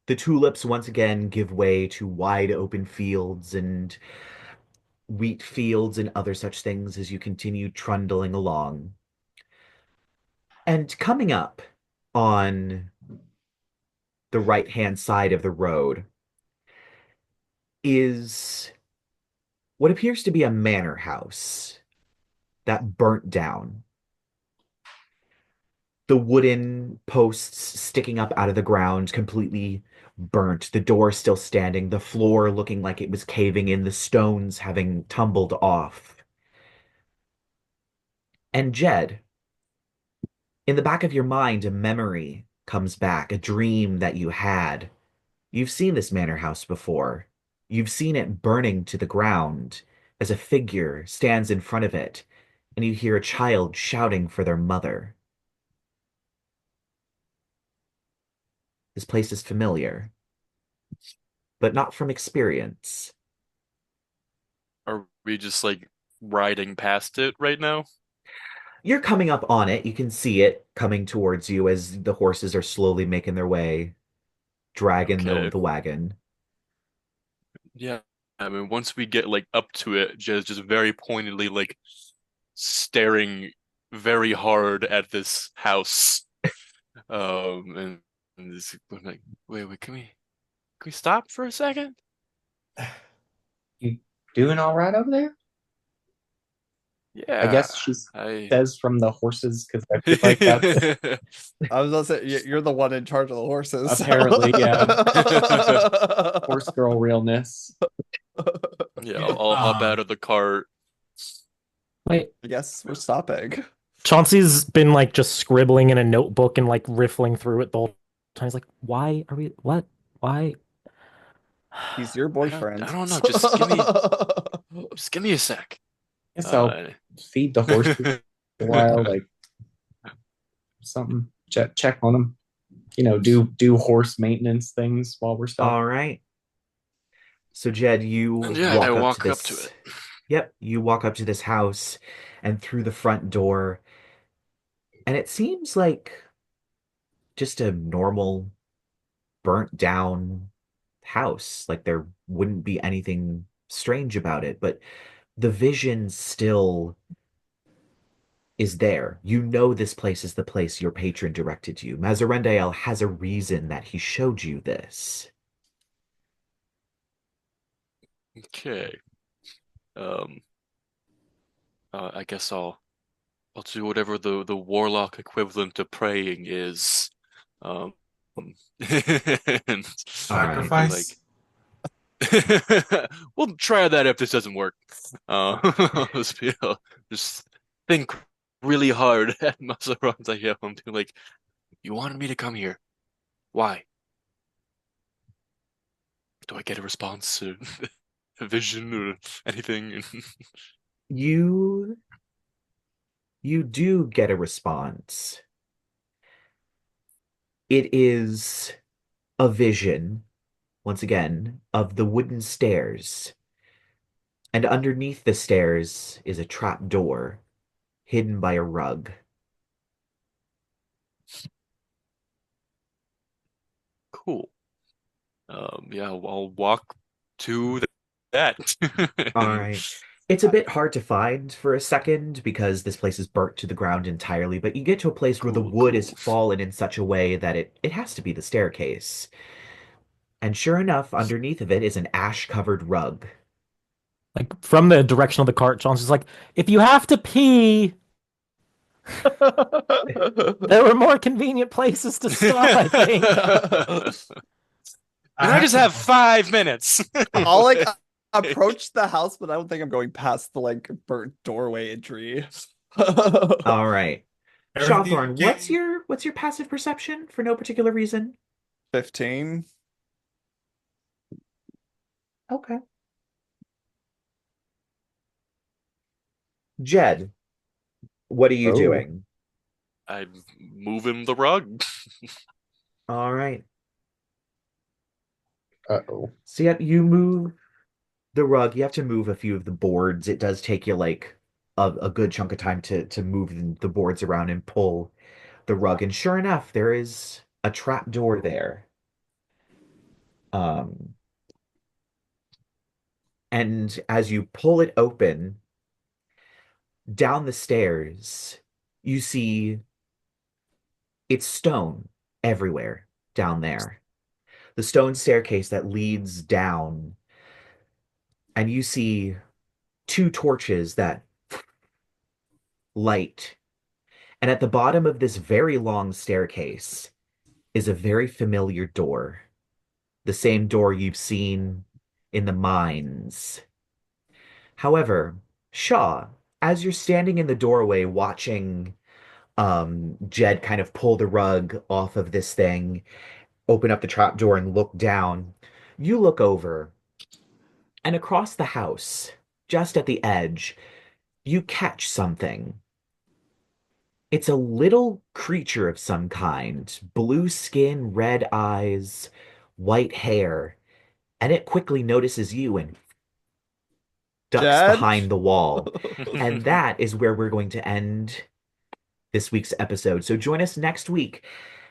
The tulips once again give way to wide open fields and wheat fields and other such things as you continue trundling along. And coming up on the right-hand side of the road is what appears to be a manor house that burnt down. The wooden posts sticking up out of the ground, completely burnt, the door still standing, the floor looking like it was caving in, the stones having tumbled off. And Jed, in the back of your mind, a memory comes back, a dream that you had. You've seen this manor house before. You've seen it burning to the ground as a figure stands in front of it, and you hear a child shouting for their mother. This place is familiar, but not from experience. Are we just like riding past it right now? You're coming up on it. You can see it coming towards you as the horses are slowly making their way, dragging Okay. the wagon. Yeah, I mean, once we get like up to it, just very pointedly like staring very hard at this house. And this I'm like, wait, can we stop for a second? You doing all right over there? I Yeah, guess she I says from the horses because I feel like that's I was gonna say you're the one in charge of the horses. So. apparently, yeah, horse girl realness. yeah, I'll hop out of the cart. Wait, I guess we're stopping. Chauncey's been like just scribbling in a notebook and like riffling through it the whole time. He's like, why are we, what? Why? He's your I boyfriend. don't know. Just give me a sec. Guess I'll feed the horses a while, like something. Check on them. Do horse maintenance things while we're stopping. All right. So Jed, you And yeah, I walk up to it. Yep, you walk up to this house and through the front door, and it seems like just a normal burnt down house. Like there wouldn't be anything strange about it, but the vision still is there. You know this place is the place your patron directed you. Mazarendael has a reason that he showed you this. Okay. Um, I guess I'll do whatever the warlock equivalent to praying is. Um, and Sacrifice. we'll try that if this doesn't work. Just think really hard at Mazaron's idea. I'm being like, you wanted me to come here. Why? Do I get a response to a vision or anything? You do get a response. It is a vision, once again, of the wooden stairs. And underneath the stairs is a trap door hidden by a rug. Cool. Yeah, I'll walk to that. All right. It's a bit hard to find for a second because this place is burnt to the ground entirely, but you get to a place where the Cool, wood is cool. fallen in such a way that it has to be the staircase. And sure enough, underneath of it is an ash-covered rug. Like from the direction of the cart, Chauncey's like, if you have to pee, there were more convenient places to stop, I think. Can I just have 5 minutes? I'll like approach the house, but I don't think I'm going past the like burnt doorway entry. All right. Everything Shawthorn, what's your passive perception for no particular reason? 15. Okay. Jed, what are you Oh. doing? I'm moving the rug. All right. Uh-oh. So yeah, you move the rug. You have to move a few of the boards. It does take you like a good chunk of time to move the boards around and pull the rug. And sure enough, there is a trap door there. And as you pull it open, down the stairs, you see it's stone everywhere down there. The stone staircase that leads down, and you see two torches that light. And at the bottom of this very long staircase is a very familiar door. The same door you've seen in the mines. However, Shaw, as you're standing in the doorway watching Jed kind of pull the rug off of this thing, open up the trapdoor and look down, you look over, and across the house, just at the edge, you catch something. It's a little creature of some kind, blue skin, red eyes, white hair, and it quickly notices you and ducks Jed? behind the wall. And that is where we're going to end this week's episode. So join us next week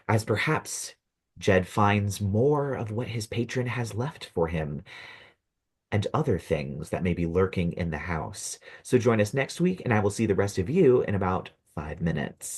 as perhaps Jed finds more of what his patron has left for him. and other things that may be lurking in the house. So join us next week, and I will see the rest of you in about 5 minutes.